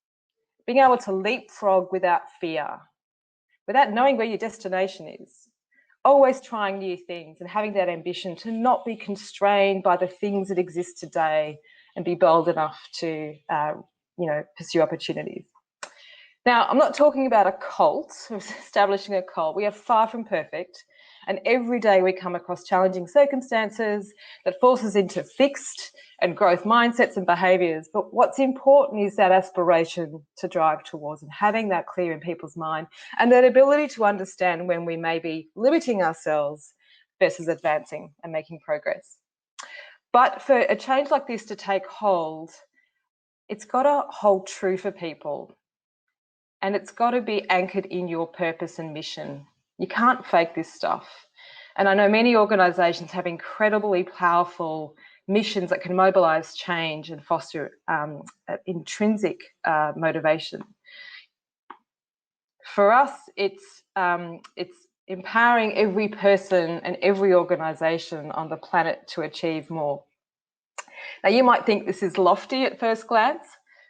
being able to leapfrog without fear, without knowing where your destination is, always trying new things and having that ambition to not be constrained by the things that exist today and be bold enough to pursue opportunities. Now, I'm not talking about a cult, establishing a cult. We are far from perfect. And every day we come across challenging circumstances that force us into fixed and growth mindsets and behaviours. But what's important is that aspiration to drive towards and having that clear in people's mind and that ability to understand when we may be limiting ourselves versus advancing and making progress. But for a change like this to take hold, it's got to hold true for people. And it's got to be anchored in your purpose and mission. You can't fake this stuff. And I know many organisations have incredibly powerful missions that can mobilise change and foster intrinsic motivation. For us, it's empowering every person and every organisation on the planet to achieve more. Now, you might think this is lofty at first glance,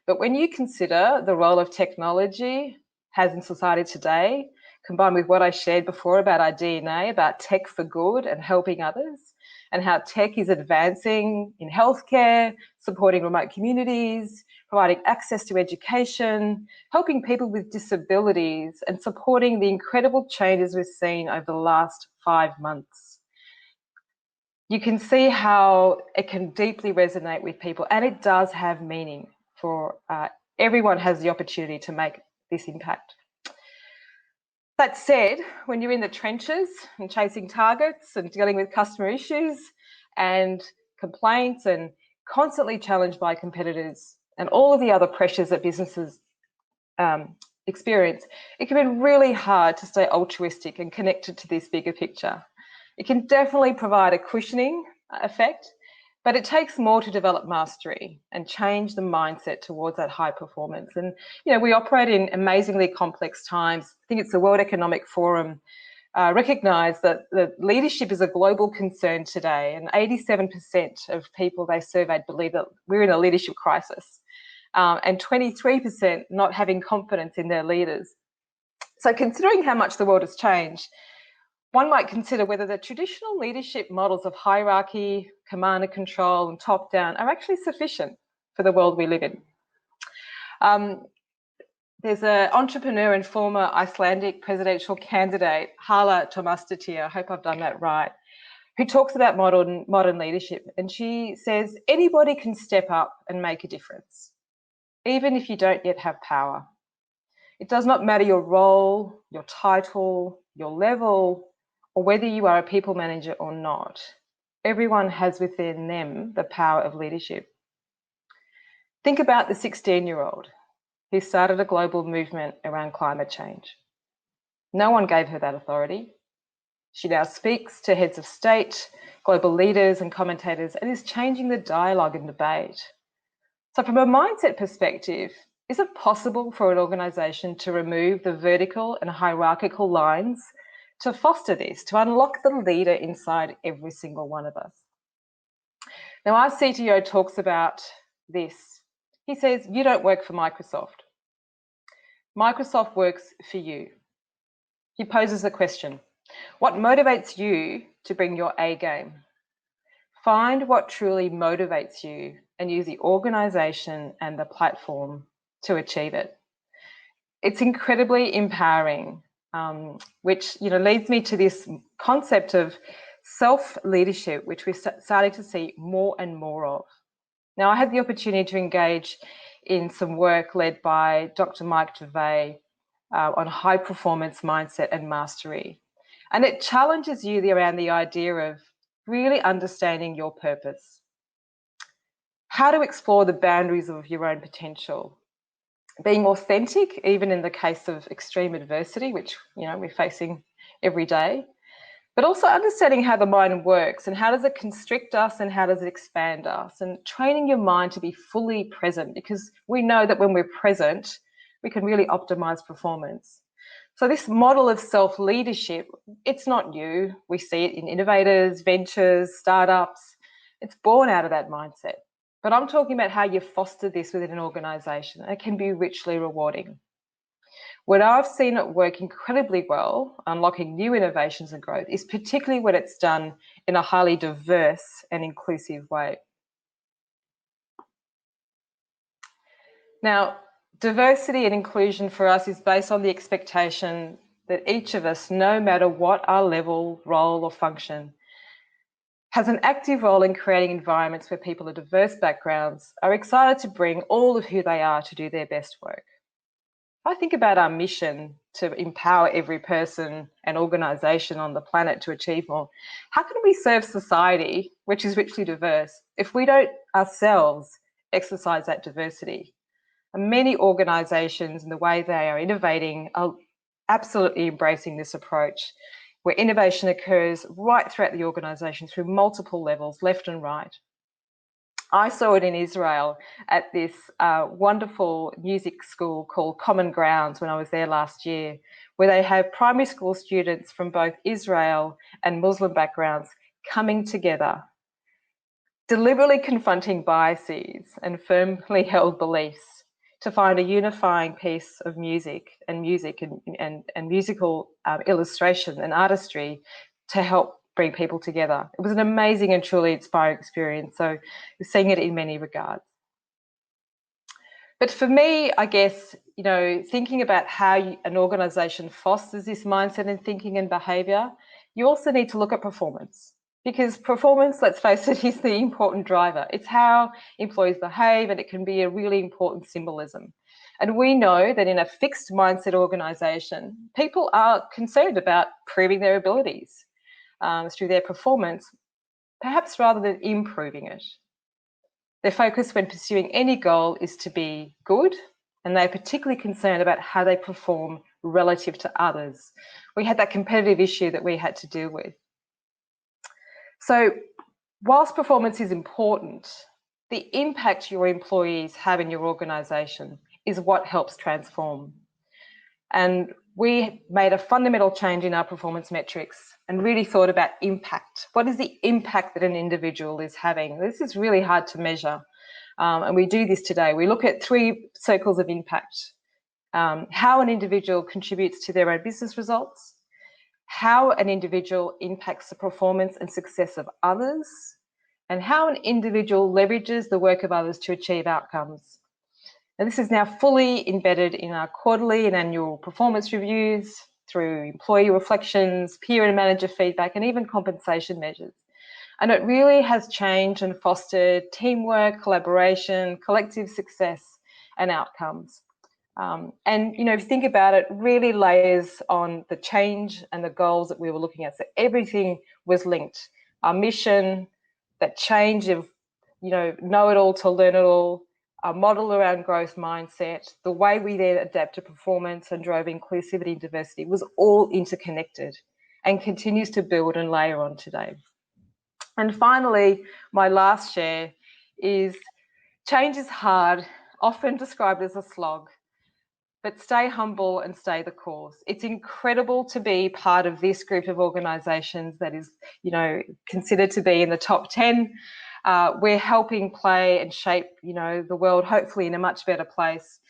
but when you consider the role of technology has in society today, combined with what I shared before about our DNA, about tech for good and helping others, and how tech is advancing in healthcare, supporting remote communities, providing access to education, helping people with disabilities, and supporting the incredible changes we've seen over the last 5 months. You can see how it can deeply resonate with people, and it does have meaning. For everyone has the opportunity to make this impact. That said, when you're in the trenches and chasing targets and dealing with customer issues and complaints and constantly challenged by competitors and all of the other pressures that businesses experience, it can be really hard to stay altruistic and connected to this bigger picture. It can definitely provide a cushioning effect, but it takes more to develop mastery and change the mindset towards that high performance. And, we operate in amazingly complex times. I think it's the World Economic Forum recognised that leadership is a global concern today. And 87% of people they surveyed believe that we're in a leadership crisis, and 23% not having confidence in their leaders. So considering how much the world has changed, one might consider whether the traditional leadership models of hierarchy, command and control, and top-down are actually sufficient for the world we live in. There's an entrepreneur and former Icelandic presidential candidate, Hala Tomasdottir, I hope I've done that right, who talks about modern leadership. And she says, anybody can step up and make a difference, even if you don't yet have power. It does not matter your role, your title, your level, or whether you are a people manager or not. Everyone has within them the power of leadership. Think about the 16-year-old. who started a global movement around climate change. No one gave her that authority. She now speaks to heads of state, global leaders and commentators, and is changing the dialogue and debate. So from a mindset perspective, is it possible for an organisation to remove the vertical and hierarchical lines to foster this, to unlock the leader inside every single one of us? Now, our CTO talks about this. He says, you don't work for Microsoft. Microsoft works for you. He poses a question. What motivates you to bring your A game? Find what truly motivates you and use the organisation and the platform to achieve it. It's incredibly empowering, which leads me to this concept of self-leadership, which we're starting to see more and more of. Now, I had the opportunity to engage in some work led by Dr. Mike Gervais on high performance mindset and mastery. And it challenges you around the idea of really understanding your purpose, how to explore the boundaries of your own potential, being authentic, even in the case of extreme adversity, which we're facing every day, but also understanding how the mind works and how does it constrict us and how does it expand us, and training your mind to be fully present, because we know that when we're present, we can really optimize performance. So this model of self-leadership, it's not new. We see it in innovators, ventures, startups. It's born out of that mindset. But I'm talking about how you foster this within an organisation, and it can be richly rewarding. When I've seen it work incredibly well, unlocking new innovations and growth, is particularly when it's done in a highly diverse and inclusive way. Now, diversity and inclusion for us is based on the expectation that each of us, no matter what our level, role or function, has an active role in creating environments where people of diverse backgrounds are excited to bring all of who they are to do their best work. If I think about our mission to empower every person and organisation on the planet to achieve more, how can we serve society, which is richly diverse, if we don't ourselves exercise that diversity? And many organisations and the way they are innovating are absolutely embracing this approach, where innovation occurs right throughout the organisation through multiple levels, left and right. I saw it in Israel at this wonderful music school called Common Grounds when I was there last year, where they have primary school students from both Israel and Muslim backgrounds coming together, deliberately confronting biases and firmly held beliefs to find a unifying piece of music and musical illustration and artistry to help bring people together. It was an amazing and truly inspiring experience. So we're seeing it in many regards. But for me, I guess, thinking about how an organisation fosters this mindset and thinking and behaviour, you also need to look at performance. Because performance, let's face it, is the important driver. It's how employees behave, and it can be a really important symbolism. And we know that in a fixed mindset organisation, people are concerned about proving their abilities through their performance, perhaps rather than improving it. Their focus when pursuing any goal is to be good, and they're particularly concerned about how they perform relative to others. We had that competitive issue that we had to deal with. So whilst performance is important, the impact your employees have in your organisation is what helps transform. And we made a fundamental change in our performance metrics and really thought about impact. What is the impact that an individual is having? This is really hard to measure. And we do this today. We look at 3 circles of impact. How an individual contributes to their own business results, how an individual impacts the performance and success of others, and how an individual leverages the work of others to achieve outcomes. And this is now fully embedded in our quarterly and annual performance reviews, through employee reflections, peer and manager feedback, and even compensation measures. And it really has changed and fostered teamwork, collaboration, collective success, and outcomes. And if you think about it, really layers on the change and the goals that we were looking at. So everything was linked. Our mission, that change of, know it all to learn it all, a model around growth mindset, the way we then adapted performance and drove inclusivity and diversity was all interconnected and continues to build and layer on today. And finally, my last share is change is hard, often described as a slog, but stay humble and stay the course. It's incredible to be part of this group of organisations that is, considered to be in the top 10. We're helping play and shape, the world hopefully in a much better place.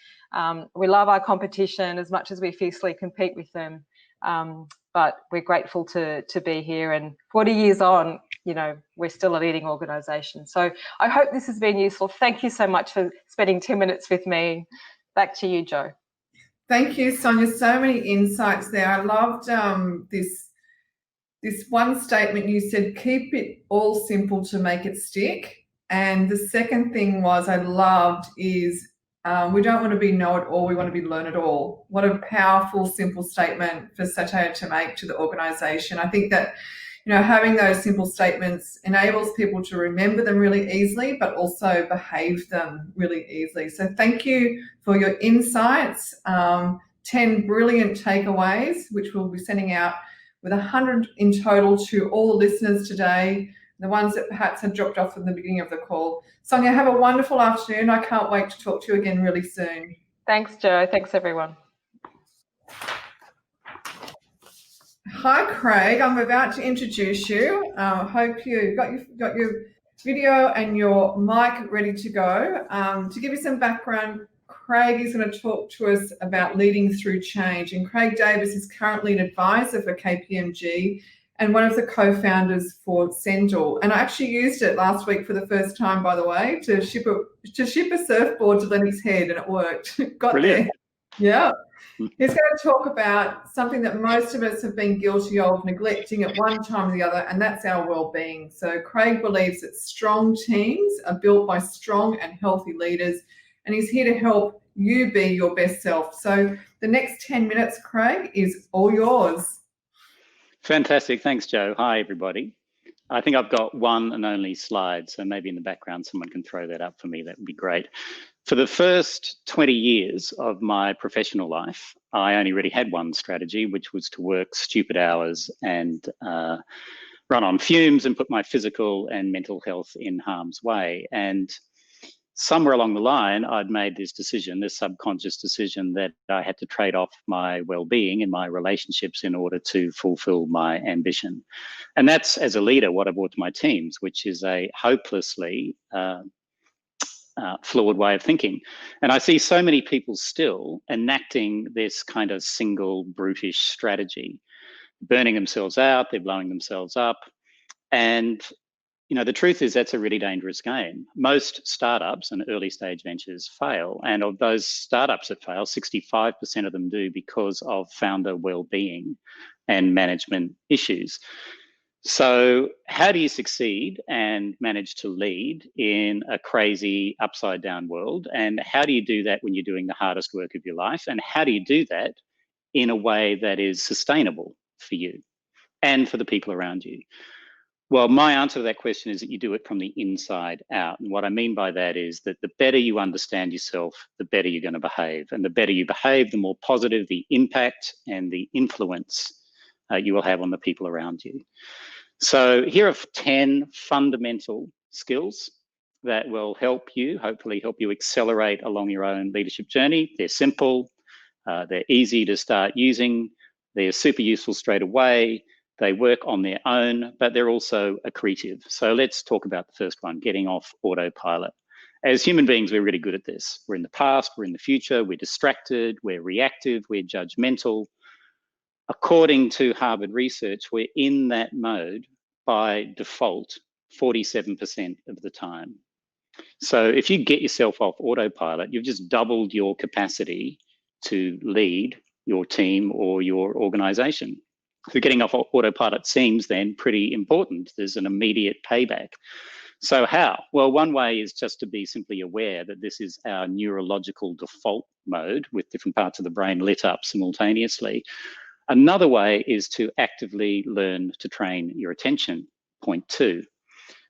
We love our competition as much as we fiercely compete with them, but we're grateful to be here. And 40 years on, we're still a leading organisation. So I hope this has been useful. Thank you so much for spending 10 minutes with me. Back to you, Jo. Thank you, Sonia. So many insights there. I loved this one statement you said, keep it all simple to make it stick. And the second thing was I loved is we don't want to be know-it-all, we want to be learn-it-all. What a powerful, simple statement for Satya to make to the organisation. I think that, having those simple statements enables people to remember them really easily, but also behave them really easily. So thank you for your insights. 10 brilliant takeaways, which we'll be sending out with 100 in total to all the listeners today, the ones that perhaps had dropped off in the beginning of the call. Sonia, have a wonderful afternoon. I can't wait to talk to you again really soon. Thanks, Jo. Thanks, everyone. Hi, Craig. I'm about to introduce you. Hope you got your video and your mic ready to go. To give you some background, Craig is going to talk to us about leading through change. And Craig Davis is currently an advisor for KPMG and one of the co-founders for Sendal. And I actually used it last week for the first time, by the way, to ship a surfboard to Lenny's head, and it worked. Got Brilliant. there. Yeah. He's going to talk about something that most of us have been guilty of neglecting at one time or the other, and that's our well-being. So Craig believes that strong teams are built by strong and healthy leaders, and he's here to help you be your best self. So the next 10 minutes, Craig, is all yours. Fantastic. Thanks, Jo. Hi, everybody. I think I've got one and only slide, so maybe in the background someone can throw that up for me. That would be great. For the first 20 years of my professional life, I only really had one strategy, which was to work stupid hours and run on fumes and put my physical and mental health in harm's way. And somewhere along the line, I'd made this decision, this subconscious decision, that I had to trade off my well-being and my relationships in order to fulfill my ambition. And that's, as a leader, what I brought to my teams, which is a hopelessly flawed way of thinking. And I see so many people still enacting this kind of single brutish strategy, burning themselves out, they're blowing themselves up. And the truth is that's a really dangerous game. Most startups and early stage ventures fail. And of those startups that fail, 65% of them do because of founder well-being and management issues. So how do you succeed and manage to lead in a crazy upside down world? And how do you do that when you're doing the hardest work of your life? And how do you do that in a way that is sustainable for you and for the people around you? Well, my answer to that question is that you do it from the inside out. And what I mean by that is that the better you understand yourself, the better you're going to behave. And the better you behave, the more positive the impact and the influence you will have on the people around you. So here are 10 fundamental skills that will help you, hopefully help you accelerate along your own leadership journey. They're simple, they're easy to start using, they're super useful straight away. They work on their own, but they're also accretive. So let's talk about the first one, getting off autopilot. As human beings, we're really good at this. We're in the past, we're in the future, we're distracted, we're reactive, we're judgmental. According to Harvard research, we're in that mode by default 47% of the time. So if you get yourself off autopilot, you've just doubled your capacity to lead your team or your organization. So getting off autopilot seems then pretty important. There's an immediate payback. So how? Well, one way is just to be simply aware that this is our neurological default mode with different parts of the brain lit up simultaneously. Another way is to actively learn to train your attention, point 2.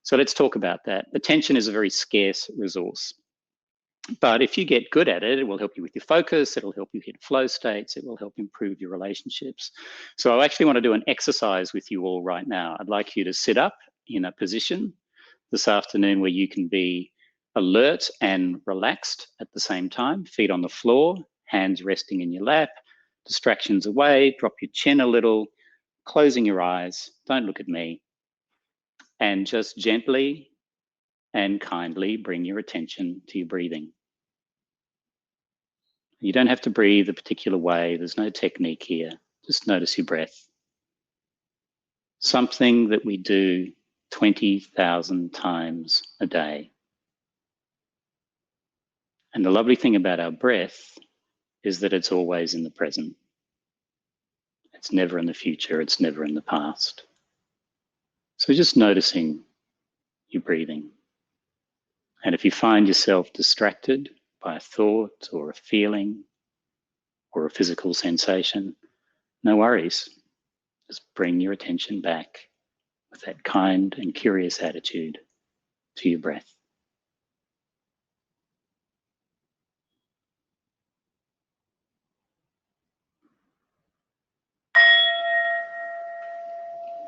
So let's talk about that. Attention is a very scarce resource. But if you get good at it, it will help you with your focus, it'll help you hit flow states, it will help improve your relationships. So I actually want to do an exercise with you all right now. I'd like you to sit up in a position this afternoon where you can be alert and relaxed at the same time, feet on the floor, hands resting in your lap, distractions away, drop your chin a little, closing your eyes, don't look at me, and just gently and kindly bring your attention to your breathing. You don't have to breathe a particular way. There's no technique here. Just notice your breath. Something that we do 20,000 times a day. And the lovely thing about our breath is that it's always in the present. It's never in the future. It's never in the past. So just noticing your breathing. And if you find yourself distracted by a thought or a feeling or a physical sensation, no worries. Just bring your attention back with that kind and curious attitude to your breath.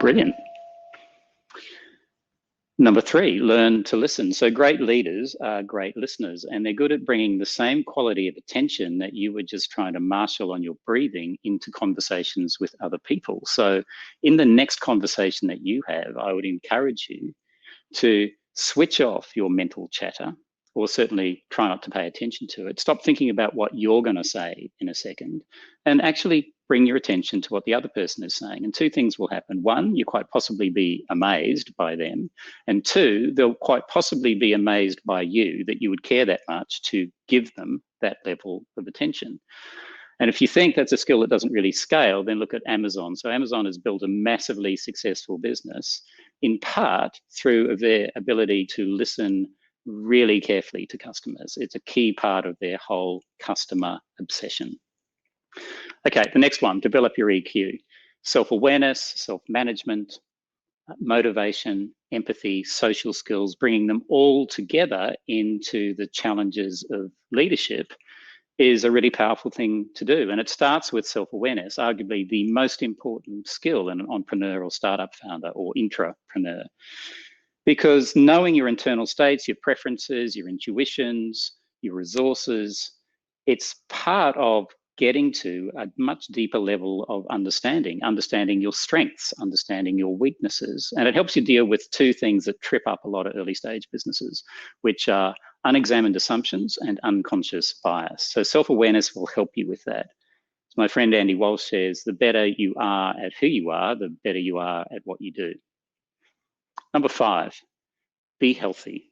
Brilliant. Number 3, learn to listen. So great leaders are great listeners, and they're good at bringing the same quality of attention that you were just trying to marshal on your breathing into conversations with other people. So in the next conversation that you have, I would encourage you to switch off your mental chatter, or certainly try not to pay attention to it. Stop thinking about what you're going to say in a second, and actually bring your attention to what the other person is saying. And 2 things will happen. 1, you quite possibly be amazed by them. And 2, they'll quite possibly be amazed by you that you would care that much to give them that level of attention. And if you think that's a skill that doesn't really scale, then look at Amazon. So Amazon has built a massively successful business, in part through their ability to listen really carefully to customers. It's a key part of their whole customer obsession. Okay, the next one, develop your EQ. Self-awareness, self-management, motivation, empathy, social skills, bringing them all together into the challenges of leadership is a really powerful thing to do. And it starts with self-awareness, arguably the most important skill in an entrepreneur or startup founder or intrapreneur. Because knowing your internal states, your preferences, your intuitions, your resources, it's part of getting to a much deeper level of understanding your strengths, understanding your weaknesses. And it helps you deal with 2 things that trip up a lot of early stage businesses, which are unexamined assumptions and unconscious bias. So self-awareness will help you with that. As my friend Andy Walsh says, the better you are at who you are, the better you are at what you do. Number 5, be healthy.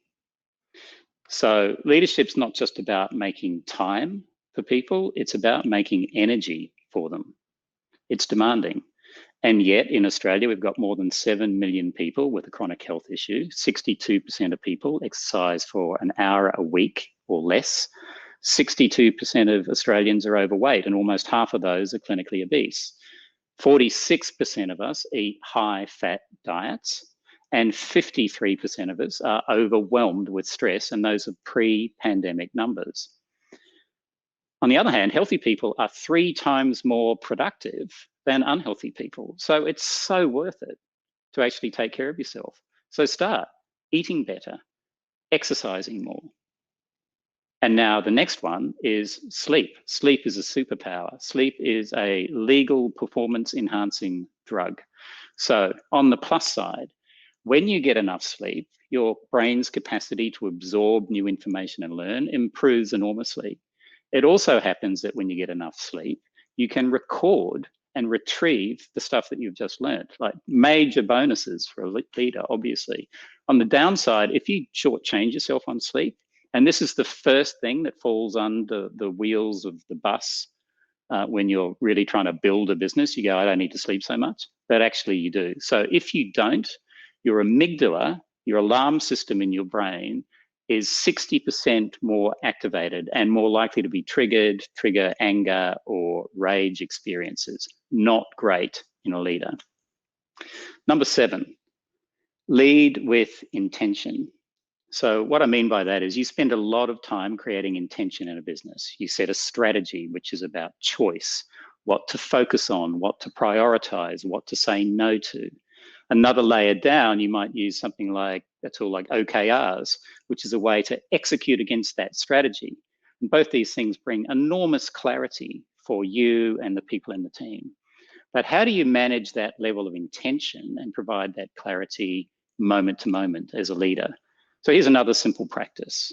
So leadership's not just about making time for people, it's about making energy for them. It's demanding. And yet in Australia, we've got more than 7 million people with a chronic health issue. 62% of people exercise for an hour a week or less. 62% of Australians are overweight, and almost half of those are clinically obese. 46% of us eat high-fat diets, and 53% of us are overwhelmed with stress, and those are pre-pandemic numbers. On the other hand, healthy people are 3 times more productive than unhealthy people. So it's so worth it to actually take care of yourself. So start eating better, exercising more. And now the next one is sleep. Sleep is a superpower. Sleep is a legal performance enhancing drug. So on the plus side, when you get enough sleep, your brain's capacity to absorb new information and learn improves enormously. It also happens that when you get enough sleep, you can record and retrieve the stuff that you've just learned, like major bonuses for a leader, obviously. On the downside, if you shortchange yourself on sleep, and this is the first thing that falls under the wheels of the bus when you're really trying to build a business, you go, I don't need to sleep so much, but actually you do. So if you don't, your amygdala, your alarm system in your brain, is 60% more activated and more likely to be trigger anger or rage experiences. Not great in a leader. Number 7, lead with intention. So what I mean by that is you spend a lot of time creating intention in a business. You set a strategy, which is about choice, what to focus on, what to prioritize, what to say no to. Another layer down, you might use something like a tool like OKRs, which is a way to execute against that strategy. And both these things bring enormous clarity for you and the people in the team. But how do you manage that level of intention and provide that clarity moment to moment as a leader? So here's another simple practice.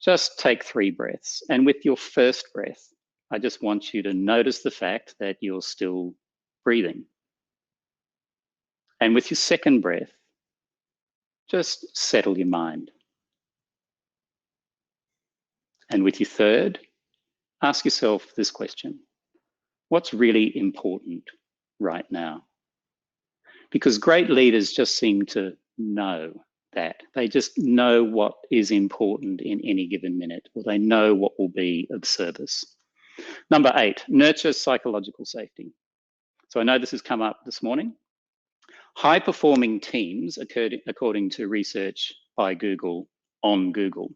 Just take 3 breaths. And with your first breath, I just want you to notice the fact that you're still breathing. And with your second breath, just settle your mind. And with your third, ask yourself this question: what's really important right now? Because great leaders just seem to know that. They just know what is important in any given minute, or they know what will be of service. Number 8, nurture psychological safety. So I know this has come up this morning. High-performing teams, according to research by Google on Google,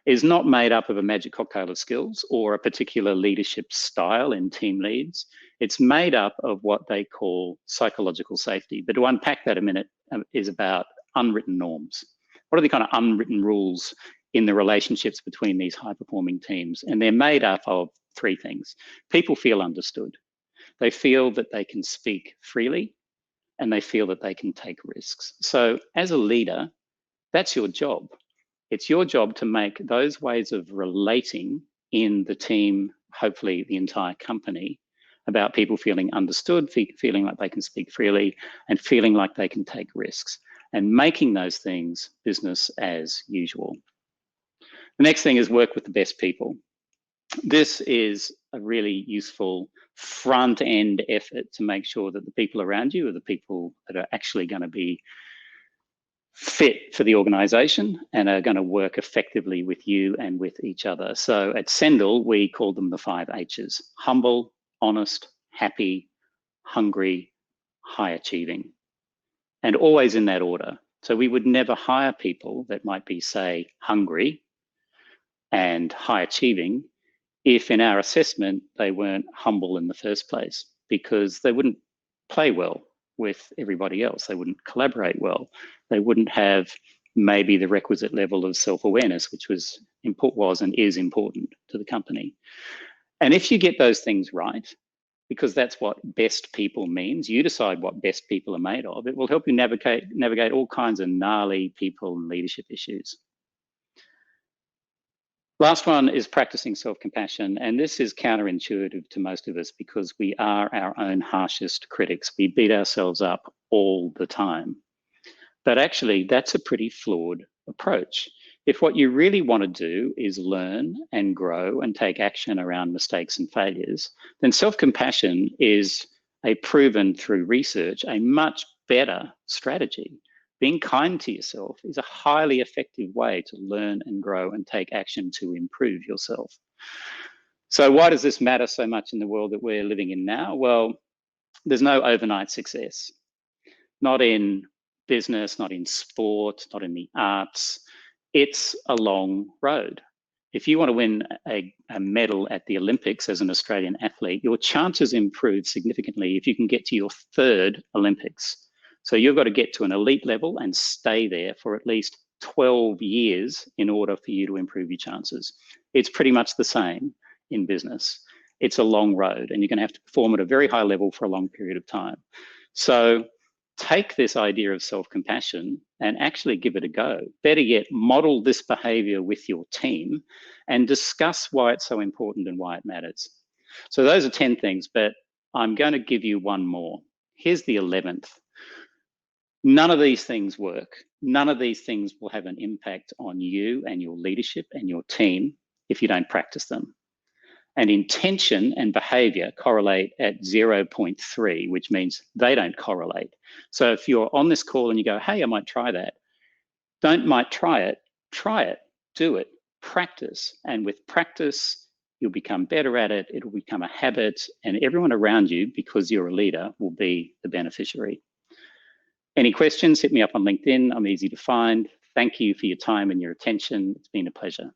is not made up of a magic cocktail of skills or a particular leadership style in team leads. It's made up of what they call psychological safety. But to unpack that a minute is about unwritten norms. What are the kind of unwritten rules in the relationships between these high-performing teams? And they're made up of 3 things. People feel understood. They feel that they can speak freely, and they feel that they can take risks. So as a leader, that's your job. It's your job to make those ways of relating in the team, hopefully the entire company, about people feeling understood, feeling like they can speak freely, and feeling like they can take risks, and making those things business as usual. The next thing is work with the best people. This is a really useful front-end effort to make sure that the people around you are the people that are actually going to be fit for the organization and are going to work effectively with you and with each other. So at Sendle, we call them the 5 H's: humble, honest, happy, hungry, high achieving, and always in that order. So we would never hire people that might be, say, hungry and high achieving if in our assessment they weren't humble in the first place, because they wouldn't play well with everybody else. They wouldn't collaborate well. They wouldn't have maybe the requisite level of self-awareness, which was and is important to the company. And if you get those things right, because that's what best people means, you decide what best people are made of, it will help you navigate all kinds of gnarly people and leadership issues. Last one is practicing self-compassion, and this is counterintuitive to most of us because we are our own harshest critics. We beat ourselves up all the time. But actually, that's a pretty flawed approach. If what you really want to do is learn and grow and take action around mistakes and failures, then self-compassion is a proven through research, a much better strategy. Being kind to yourself is a highly effective way to learn and grow and take action to improve yourself. So why does this matter so much in the world that we're living in now? Well, there's no overnight success. Not in business, not in sport, not in the arts. It's a long road. If you want to win a medal at the Olympics as an Australian athlete, your chances improve significantly if you can get to your 3rd Olympics. So you've got to get to an elite level and stay there for at least 12 years in order for you to improve your chances. It's pretty much the same in business. It's a long road, and you're going to have to perform at a very high level for a long period of time. So take this idea of self-compassion and actually give it a go. Better yet, model this behavior with your team and discuss why it's so important and why it matters. So those are 10 things, but I'm going to give you one more. Here's the 11th. None of these things work. None of these things will have an impact on you and your leadership and your team if you don't practice them. And intention and behavior correlate at 0.3, which means they don't correlate. So if you're on this call and you go, hey, I might try that, don't might try it, do it, practice. And with practice, you'll become better at it, it'll become a habit, and everyone around you, because you're a leader, will be the beneficiary. Any questions, hit me up on LinkedIn. I'm easy to find. thank you for your time and your attention. It's been a pleasure.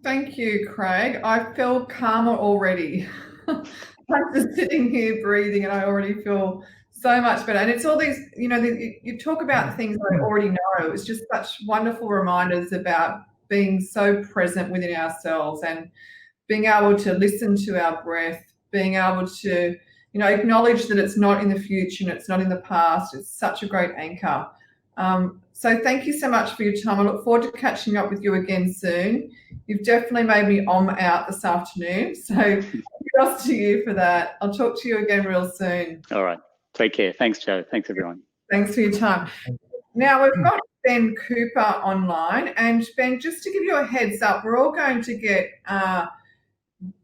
Thank you, Craig. I feel calmer already. I'm just sitting here breathing and I already feel so much better. And it's all these, you talk about things that I already know. It's just such wonderful reminders about being so present within ourselves and being able to listen to our breath, being able to, acknowledge that it's not in the future and it's not in the past. It's such a great anchor. So thank you so much for your time. I look forward to catching up with you again soon. You've definitely made me out this afternoon. So kudos to you for that. I'll talk to you again real soon. All right. Take care. Thanks, Joe. Thanks, everyone. Thanks for your time. Now we've got Ben Cooper online. And Ben, just to give you a heads up, we're all going to get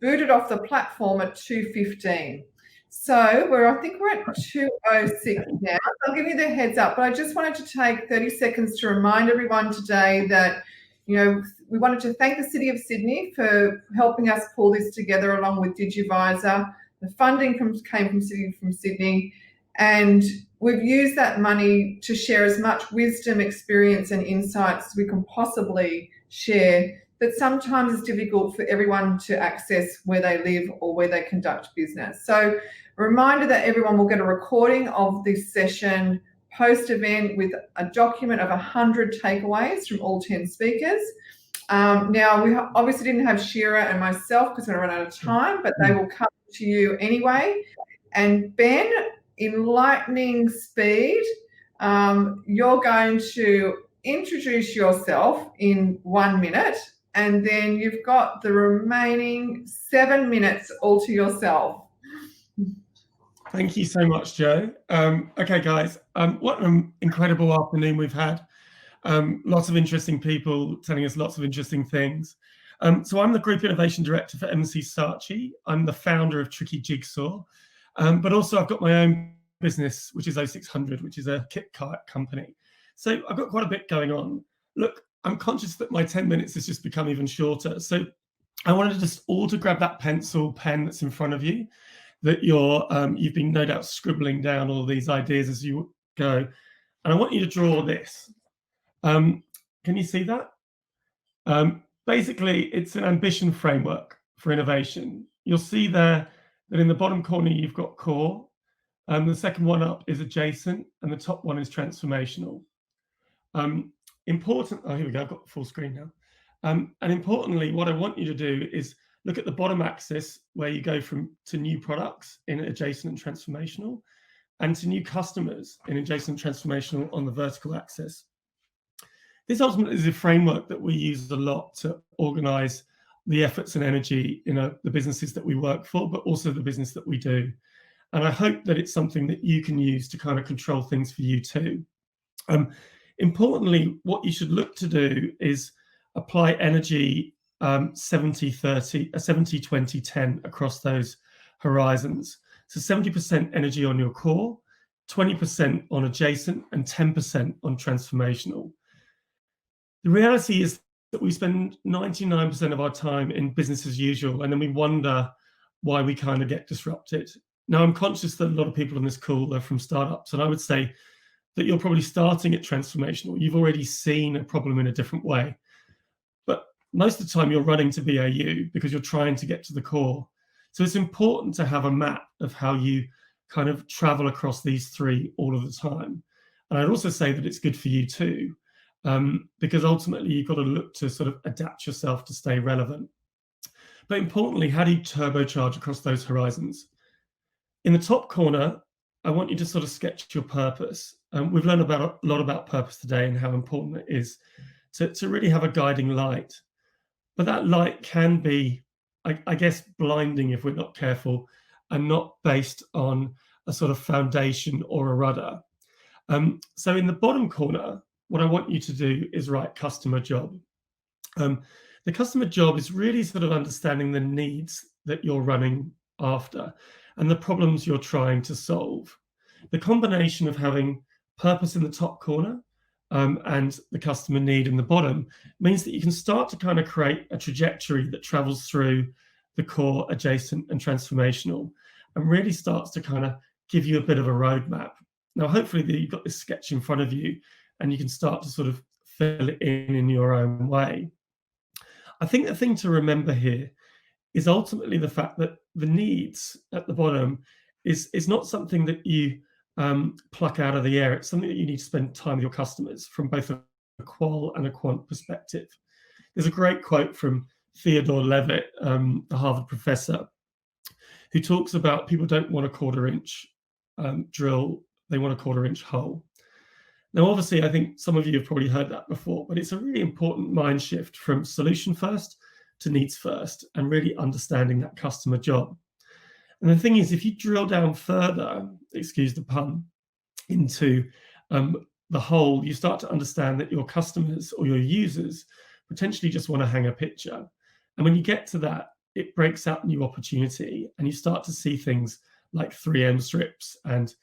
booted off the platform at 2:15. So I think we're at 2:06 now. I'll give you the heads up, but I just wanted to take 30 seconds to remind everyone today that, we wanted to thank the City of Sydney for helping us pull this together along with Digivizer. The funding came from City from Sydney, and we've used that money to share as much wisdom, experience and insights as we can possibly share, but sometimes it's difficult for everyone to access where they live or where they conduct business. So a reminder that everyone will get a recording of this session post-event with a document of 100 takeaways from all 10 speakers. Now, we obviously didn't have Shira and myself because we're going to run out of time, but they will come to you anyway. And Ben, in lightning speed, you're going to introduce yourself in 1 minute, and then you've got the remaining 7 minutes all to yourself. Thank you so much, Joe. Okay, guys, what an incredible afternoon we've had. Lots of interesting people telling us lots of interesting things. So I'm the Group Innovation Director for MC Saatchi. I'm the founder of Tricky Jigsaw, but also I've got my own business, which is 0600, which is a kit company. So I've got quite a bit going on. Look, I'm conscious that my 10 minutes has just become even shorter. So I wanted just all to grab that pencil, pen that's in front of you, that you've been no doubt scribbling down all these ideas as you go. And I want you to draw this. Can you see that? Basically, it's an ambition framework for innovation. You'll see there that in the bottom corner, you've got core. The second one up is adjacent, and the top one is transformational. Here we go, I've got full screen now. And importantly, what I want you to do is look at the bottom axis where you go to new products in adjacent and transformational, and to new customers in adjacent and transformational on the vertical axis. This ultimately is a framework that we use a lot to organize the efforts and energy in the businesses that we work for, but also the business that we do. And I hope that it's something that you can use to kind of control things for you too. Importantly, what you should look to do is apply energy 70-20-10 across those horizons. So 70% energy on your core, 20% on adjacent, and 10% on transformational. The reality is that we spend 99% of our time in business as usual, and then we wonder why we kind of get disrupted. Now, I'm conscious that a lot of people on this call are from startups, and I would say that you're probably starting at transformational. You've already seen a problem in a different way. But most of the time, you're running to BAU because you're trying to get to the core. So it's important to have a map of how you kind of travel across these three all of the time. And I'd also say that it's good for you too, because ultimately you've got to look to sort of adapt yourself to stay relevant. But importantly, how do you turbocharge across those horizons? In the top corner, I want you to sort of sketch your purpose. We've learned a lot about purpose today and how important it is to really have a guiding light. But that light can be, I guess, blinding if we're not careful and not based on a sort of foundation or a rudder. So in the bottom corner, what I want you to do is write customer job. The customer job is really sort of understanding the needs that you're running after and the problems you're trying to solve. The combination of having purpose in the top corner and the customer need in the bottom means that you can start to kind of create a trajectory that travels through the core, adjacent, and transformational, and really starts to kind of give you a bit of a roadmap. Now, hopefully you've got this sketch in front of you and you can start to sort of fill it in your own way. I think the thing to remember here is ultimately the fact that the needs at the bottom is not something that you pluck out of the air. It's something that you need to spend time with your customers from both a qual and a quant perspective. There's a great quote from Theodore Levitt, the Harvard professor, who talks about people don't want a quarter-inch drill, they want a quarter-inch hole. Now, obviously, I think some of you have probably heard that before, but it's a really important mind shift from solution first to needs first and really understanding that customer job. And the thing is, if you drill down further, excuse the pun, into the whole, you start to understand that your customers or your users potentially just want to hang a picture. And when you get to that, it breaks out new opportunity and you start to see things like 3M strips and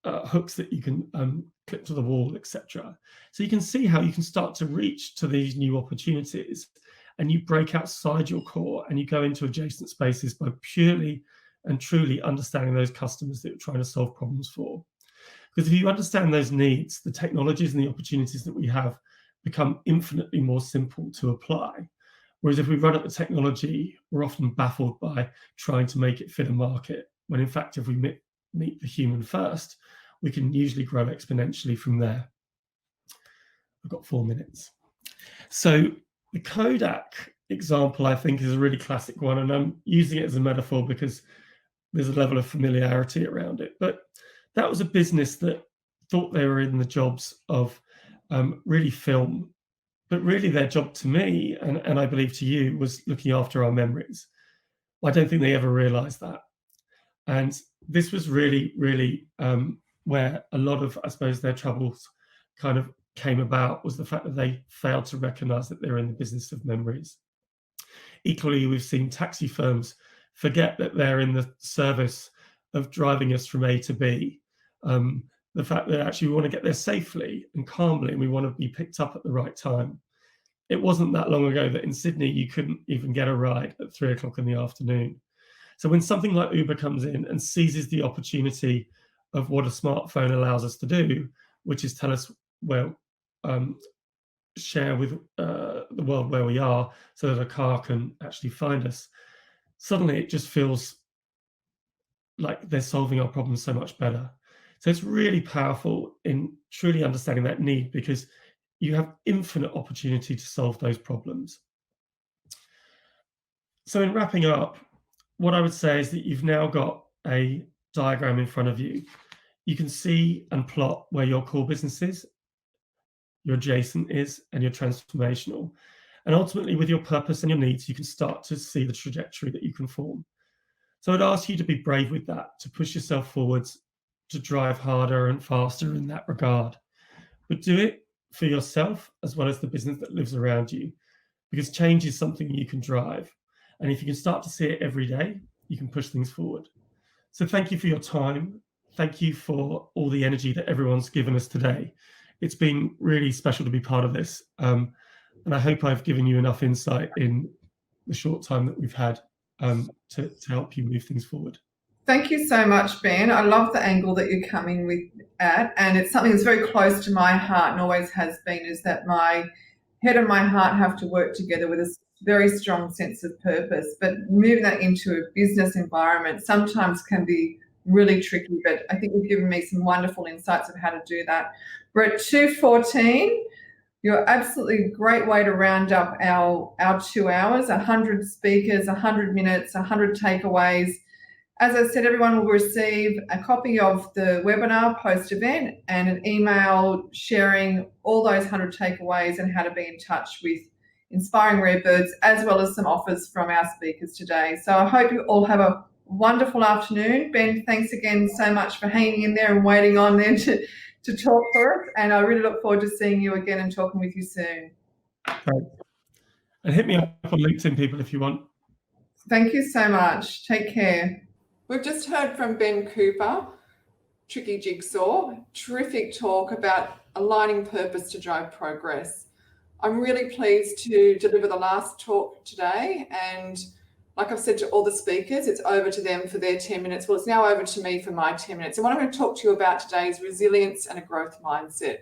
hooks that you can clip to the wall, etc. So you can see how you can start to reach to these new opportunities and you break outside your core and you go into adjacent spaces by purely and truly understanding those customers that you're trying to solve problems for. Because if you understand those needs, the technologies and the opportunities that we have become infinitely more simple to apply. Whereas if we run at the technology, we're often baffled by trying to make it fit a market, when in fact, if we meet the human first, we can usually grow exponentially from there. I've got 4 minutes. So the Kodak example, I think, is a really classic one, and I'm using it as a metaphor because there's a level of familiarity around it. But that was a business that thought they were in the jobs of really film, but really their job to me, and I believe to you, was looking after our memories. I don't think they ever realized that. And this was really, really where a lot of, I suppose, their troubles kind of came about, was the fact that they failed to recognize that they're in the business of memories. Equally, we've seen taxi firms forget that they're in the service of driving us from A to B. The fact that actually we want to get there safely and calmly, and we want to be picked up at the right time. It wasn't that long ago that in Sydney, you couldn't even get a ride at 3 o'clock in the afternoon. So when something like Uber comes in and seizes the opportunity of what a smartphone allows us to do, which is tell us where, share with the world where we are so that a car can actually find us, suddenly it just feels like they're solving our problems so much better. So it's really powerful in truly understanding that need, because you have infinite opportunity to solve those problems. So in wrapping up, what I would say is that you've now got a diagram in front of you. You can see and plot where your core business is, your adjacent is, and your transformational. And ultimately, with your purpose and your needs, you can start to see the trajectory that you can form. So I'd ask you to be brave with that, to push yourself forwards, to drive harder and faster in that regard. But do it for yourself as well as the business that lives around you, because change is something you can drive. And if you can start to see it every day, you can push things forward. So thank you for your time. Thank you for all the energy that everyone's given us today. It's been really special to be part of this. And I hope I've given you enough insight in the short time that we've had to help you move things forward. Thank you so much, Ben. I love the angle that you're coming with at, and it's something that's very close to my heart and always has been, is that my head and my heart have to work together with a very strong sense of purpose. But moving that into a business environment sometimes can be really tricky, but I think you've given me some wonderful insights of how to do that. We're at 2:14. You're absolutely great way to round up our 2 hours, 100 speakers, 100 minutes, 100 takeaways. As I said, everyone will receive a copy of the webinar post-event and an email sharing all those 100 takeaways and how to be in touch with Inspiring Rare Birds, as well as some offers from our speakers today. So I hope you all have a wonderful afternoon. Ben, thanks again so much for hanging in there and waiting on there to talk for us. And I really look forward to seeing you again and talking with you soon. Thanks. And hit me up on LinkedIn, people, if you want. Thank you so much. Take care. We've just heard from Ben Cooper, Tricky Jigsaw. Terrific talk about aligning purpose to drive progress. I'm really pleased to deliver the last talk today, and Like I've said to all the speakers, it's over to them for their 10 minutes. Well, it's now over to me for my 10 minutes. And what I'm going to talk to you about today is resilience and a growth mindset.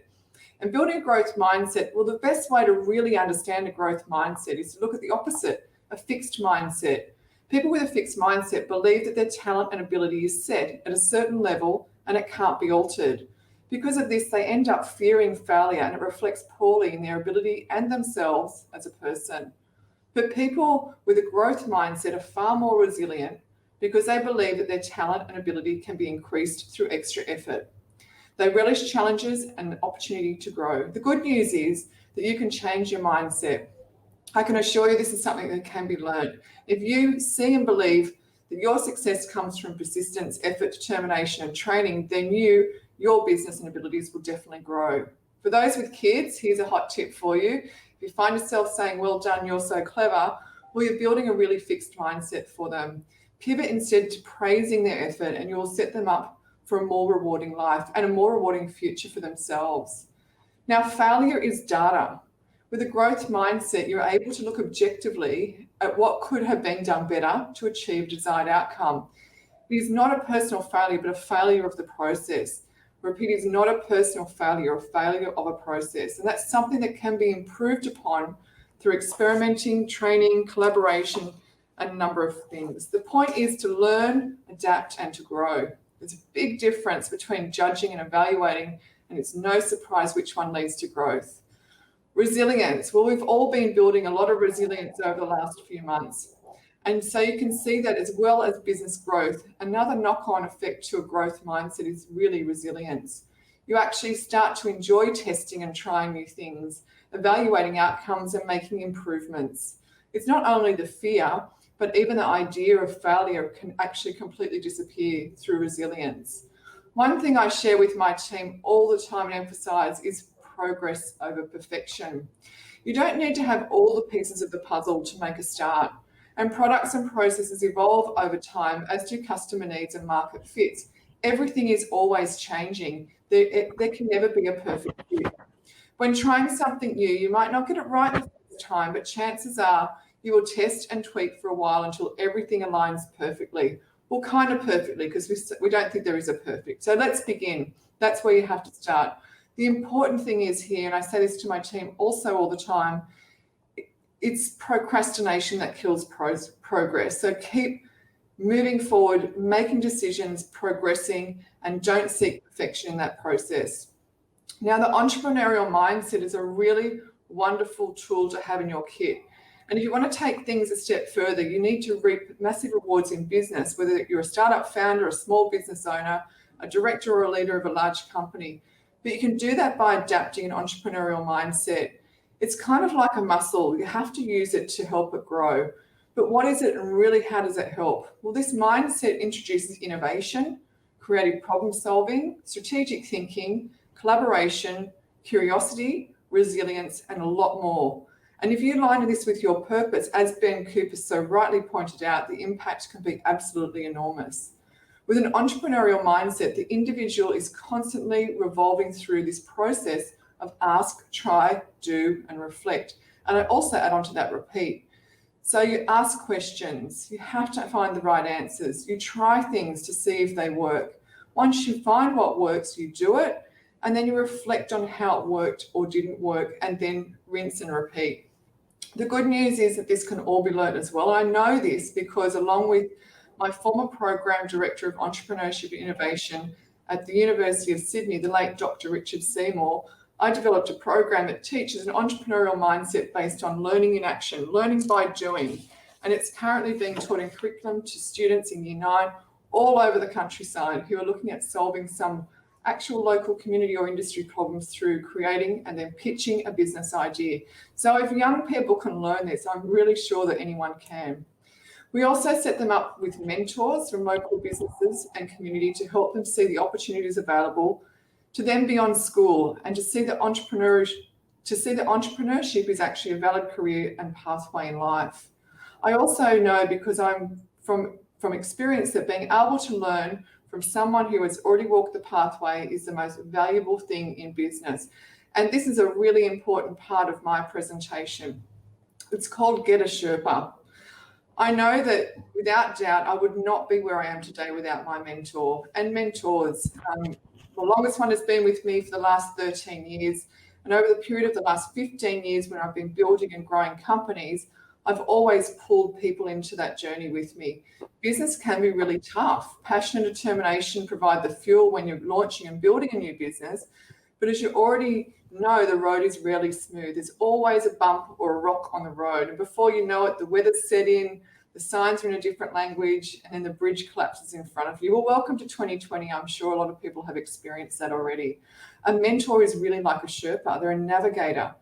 And building a growth mindset, well, the best way to really understand a growth mindset is to look at the opposite, a fixed mindset. People with a fixed mindset believe that their talent and ability is set at a certain level and it can't be altered. Because of this, they end up fearing failure, and it reflects poorly in their ability and themselves as a person. But people with a growth mindset are far more resilient because they believe that their talent and ability can be increased through extra effort. They relish challenges and the opportunity to grow. The good news is that you can change your mindset. I can assure you this is something that can be learned. If you see and believe that your success comes from persistence, effort, determination, and training, then your business and abilities will definitely grow. For those with kids, here's a hot tip for you. If you find yourself saying, well done, you're so clever, well, you're building a really fixed mindset for them. Pivot instead to praising their effort, and you'll set them up for a more rewarding life and a more rewarding future for themselves. Now, failure is data. With a growth mindset, you're able to look objectively at what could have been done better to achieve desired outcome. It is not a personal failure, but a failure of the process. Repeat, it is not a personal failure, a failure of a process. And that's something that can be improved upon through experimenting, training, collaboration, and a number of things. The point is to learn, adapt, and to grow. There's a big difference between judging and evaluating, and it's no surprise which one leads to growth. Resilience. Well, we've all been building a lot of resilience over the last few months. And so you can see that as well as business growth, another knock-on effect to a growth mindset is really resilience. You actually start to enjoy testing and trying new things, evaluating outcomes and making improvements. It's not only the fear, but even the idea of failure can actually completely disappear through resilience. One thing I share with my team all the time and emphasize is progress over perfection. You don't need to have all the pieces of the puzzle to make a start. And products and processes evolve over time, as do customer needs and market fits. Everything is always changing. There can never be a perfect fit. When trying something new, you might not get it right the first time, but chances are you will test and tweak for a while until everything aligns perfectly. Well, kind of perfectly, because we don't think there is a perfect. So let's begin. That's where you have to start. The important thing is here, and I say this to my team also all the time, it's procrastination that kills progress. So keep moving forward, making decisions, progressing, and don't seek perfection in that process. Now, the entrepreneurial mindset is a really wonderful tool to have in your kit. And if you want to take things a step further, you need to reap massive rewards in business, whether you're a startup founder, a small business owner, a director or a leader of a large company. But you can do that by adapting an entrepreneurial mindset. It's kind of like a muscle. You have to use it to help it grow. But what is it and really how does it help? Well, this mindset introduces innovation, creative problem solving, strategic thinking, collaboration, curiosity, resilience, and a lot more. And if you align this with your purpose, as Ben Cooper so rightly pointed out, the impact can be absolutely enormous. With an entrepreneurial mindset, the individual is constantly revolving through this process of ask, try, do, and reflect. And I also add on to that repeat. So you ask questions, you have to find the right answers. You try things to see if they work. Once you find what works, you do it, and then you reflect on how it worked or didn't work, and then rinse and repeat. The good news is that this can all be learned as well. I know this because along with my former program director of entrepreneurship and innovation at the University of Sydney, the late Dr. Richard Seymour, I developed a program that teaches an entrepreneurial mindset based on learning in action, learning by doing. And it's currently being taught in curriculum to students in Year 9 all over the countryside who are looking at solving some actual local community or industry problems through creating and then pitching a business idea. So if young people can learn this, I'm really sure that anyone can. We also set them up with mentors from local businesses and community to help them see the opportunities available to them beyond school and to see that entrepreneurship is actually a valid career and pathway in life. I also know, because I'm from experience, that being able to learn from someone who has already walked the pathway is the most valuable thing in business. And this is a really important part of my presentation. It's called Get a Sherpa. I know that without doubt, I would not be where I am today without my mentor and mentors. The longest one has been with me for the last 13 years. And over the period of the last 15 years, when I've been building and growing companies, I've always pulled people into that journey with me. Business can be really tough. Passion and determination provide the fuel when you're launching and building a new business. But as you already know, the road is rarely smooth. There's always a bump or a rock on the road. And before you know it, the weather's set in, the signs are in a different language, and then the bridge collapses in front of you. Well, welcome to 2020. I'm sure a lot of people have experienced that already. A mentor is really like a Sherpa. They're a navigator.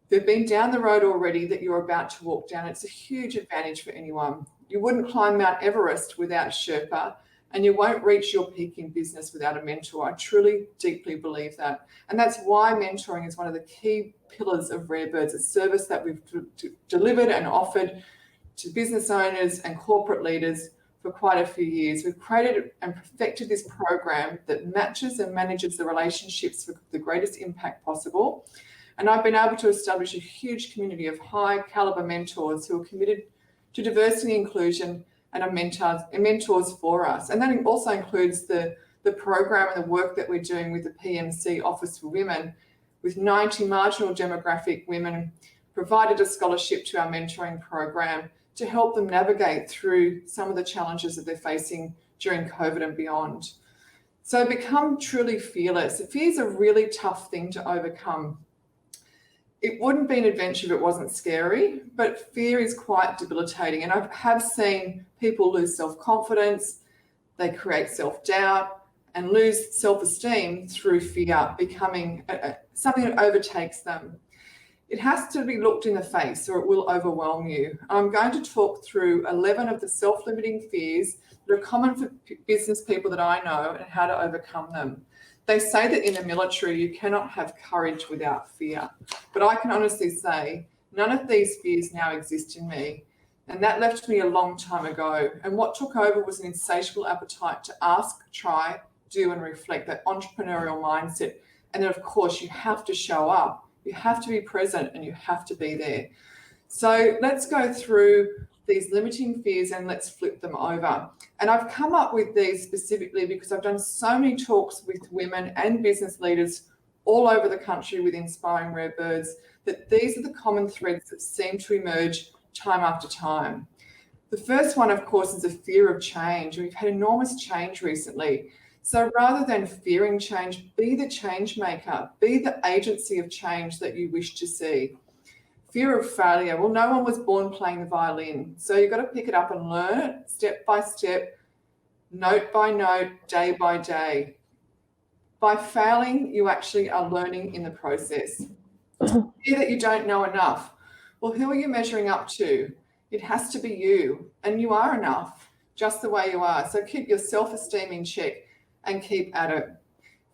They've been down the road already that you're about to walk down. It's a huge advantage for anyone. You wouldn't climb Mount Everest without Sherpa, and you won't reach your peak in business without a mentor. I truly, deeply believe that. And that's why mentoring is one of the key pillars of Rare Birds, a service that we've delivered and offered to business owners and corporate leaders for quite a few years. We've created and perfected this program that matches and manages the relationships for the greatest impact possible. And I've been able to establish a huge community of high caliber mentors who are committed to diversity and inclusion and are mentors for us. And that also includes the program and the work that we're doing with the PMC Office for Women, with 90 marginal demographic women provided a scholarship to our mentoring program to help them navigate through some of the challenges that they're facing during COVID and beyond. So become truly fearless. Fear is a really tough thing to overcome. It wouldn't be an adventure if it wasn't scary, but fear is quite debilitating. And I have seen people lose self-confidence, they create self-doubt and lose self-esteem through fear becoming something that overtakes them. It has to be looked in the face or it will overwhelm you. I'm going to talk through 11 of the self-limiting fears that are common for business people that I know and how to overcome them. They say that in the military, you cannot have courage without fear. But I can honestly say, none of these fears now exist in me. And that left me a long time ago. And what took over was an insatiable appetite to ask, try, do, and reflect, that entrepreneurial mindset. And then, of course, you have to show up, you have to be present, and you have to be there. So let's go through these limiting fears and let's flip them over. And I've come up with these specifically because I've done so many talks with women and business leaders all over the country with Inspiring Rare Birds, that these are the common threads that seem to emerge time after time. The first one, of course, is a fear of change. We've had enormous change recently. So rather than fearing change, be the change maker, be the agency of change that you wish to see. Fear of failure. Well, no one was born playing the violin. So you've got to pick it up and learn it step by step, note by note, day by day. By failing, you actually are learning in the process. Fear that you don't know enough. Well, who are you measuring up to? It has to be you, and you are enough, just the way you are. So keep your self-esteem in check and keep at it.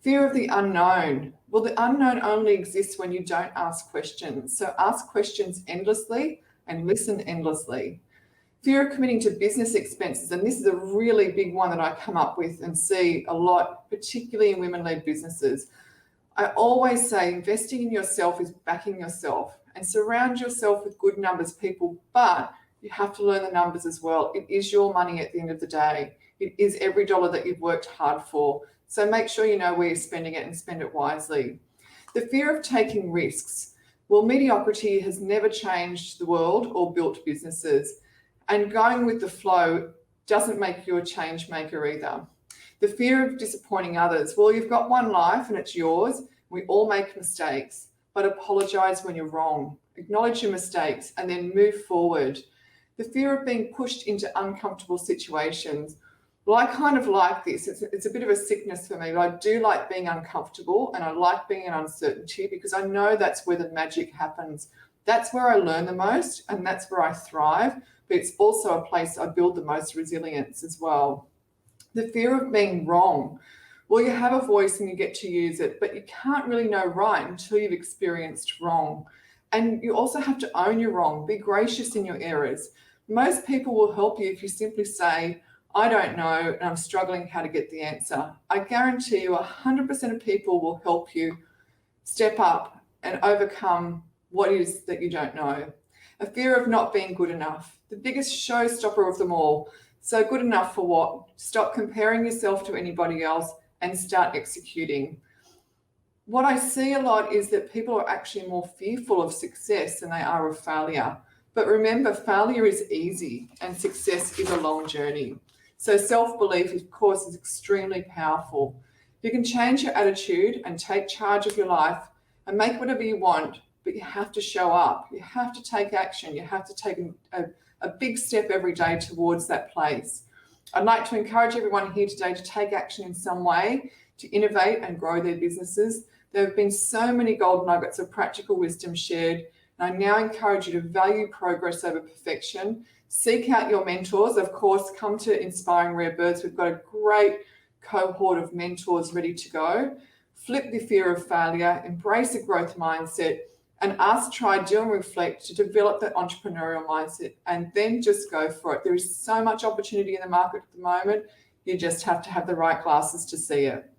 Fear of the unknown. Well, the unknown only exists when you don't ask questions. So ask questions endlessly and listen endlessly. Fear of committing to business expenses. And this is a really big one that I come up with and see a lot, particularly in women-led businesses. I always say investing in yourself is backing yourself, and surround yourself with good numbers people, but you have to learn the numbers as well. It is your money at the end of the day. It is every dollar that you've worked hard for. So make sure you know where you're spending it and spend it wisely. The fear of taking risks. Well, mediocrity has never changed the world or built businesses. And going with the flow doesn't make you a change maker either. The fear of disappointing others. Well, you've got one life and it's yours. We all make mistakes, but apologize when you're wrong. Acknowledge your mistakes and then move forward. The fear of being pushed into uncomfortable situations. Well, I kind of like this. It's a bit of a sickness for me, but I do like being uncomfortable and I like being in uncertainty because I know that's where the magic happens. That's where I learn the most and that's where I thrive, but it's also a place I build the most resilience as well. The fear of being wrong. Well, you have a voice and you get to use it, but you can't really know right until you've experienced wrong. And you also have to own your wrong. Be gracious in your errors. Most people will help you if you simply say, I don't know, and I'm struggling how to get the answer. I guarantee you 100% of people will help you step up and overcome what it is that you don't know. A fear of not being good enough. the biggest showstopper of them all. So good enough for what? Stop comparing yourself to anybody else and start executing. What I see a lot is that people are actually more fearful of success than they are of failure. But remember, failure is easy and success is a long journey. So self-belief, of course, is extremely powerful. You can change your attitude and take charge of your life and make whatever you want, but you have to show up. You have to take action. You have to take a big step every day towards that place. I'd like to encourage everyone here today to take action in some way, to innovate and grow their businesses. There have been so many gold nuggets of practical wisdom shared, and I now encourage you to value progress over perfection. Seek out your mentors. Of course, come to Inspiring Rare Birds. We've got a great cohort of mentors ready to go. Flip the fear of failure, embrace a growth mindset, and ask, try, do, and reflect to develop that entrepreneurial mindset, and then just go for it. There is so much opportunity in the market at the moment. You just have to have the right glasses to see it.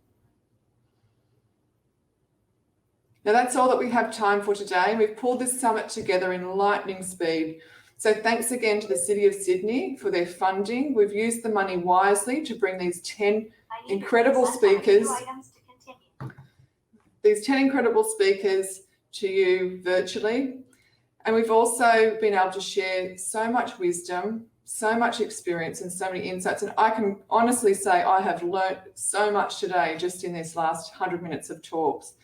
Now that's all that we have time for today. We've pulled this summit together in lightning speed. So thanks again to the City of Sydney for their funding. We've used the money wisely to bring these 10 incredible speakers, to you virtually. And we've also been able to share so much wisdom, so much experience, and so many insights. And I can honestly say I have learnt so much today just in this last 100 minutes of talks.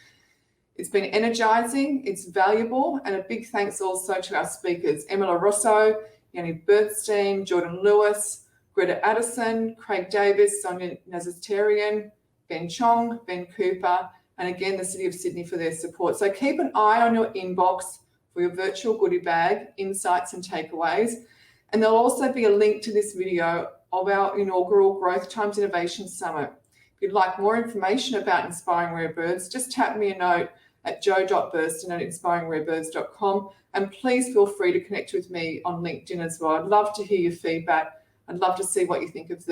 It's been energizing, it's valuable, and a big thanks also to our speakers, Emma Rosso, Yanni Bertstein, Jordan Lewis, Greta Addison, Craig Davis, Sonia Nazarian, Ben Chong, Ben Cooper, and again, the City of Sydney for their support. So keep an eye on your inbox for your virtual goodie bag, insights and takeaways. And there'll also be a link to this video of our inaugural Growth Times Innovation Summit. If you'd like more information about Inspiring Rare Birds, just tap me a note at jo.burston@inspiringrarebirds.com, and please feel free to connect with me on LinkedIn as well. I'd love to hear your feedback. I'd love to see what you think of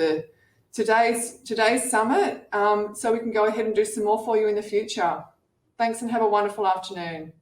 today's summit, so we can go ahead and do some more for you in the future. Thanks and have a wonderful afternoon.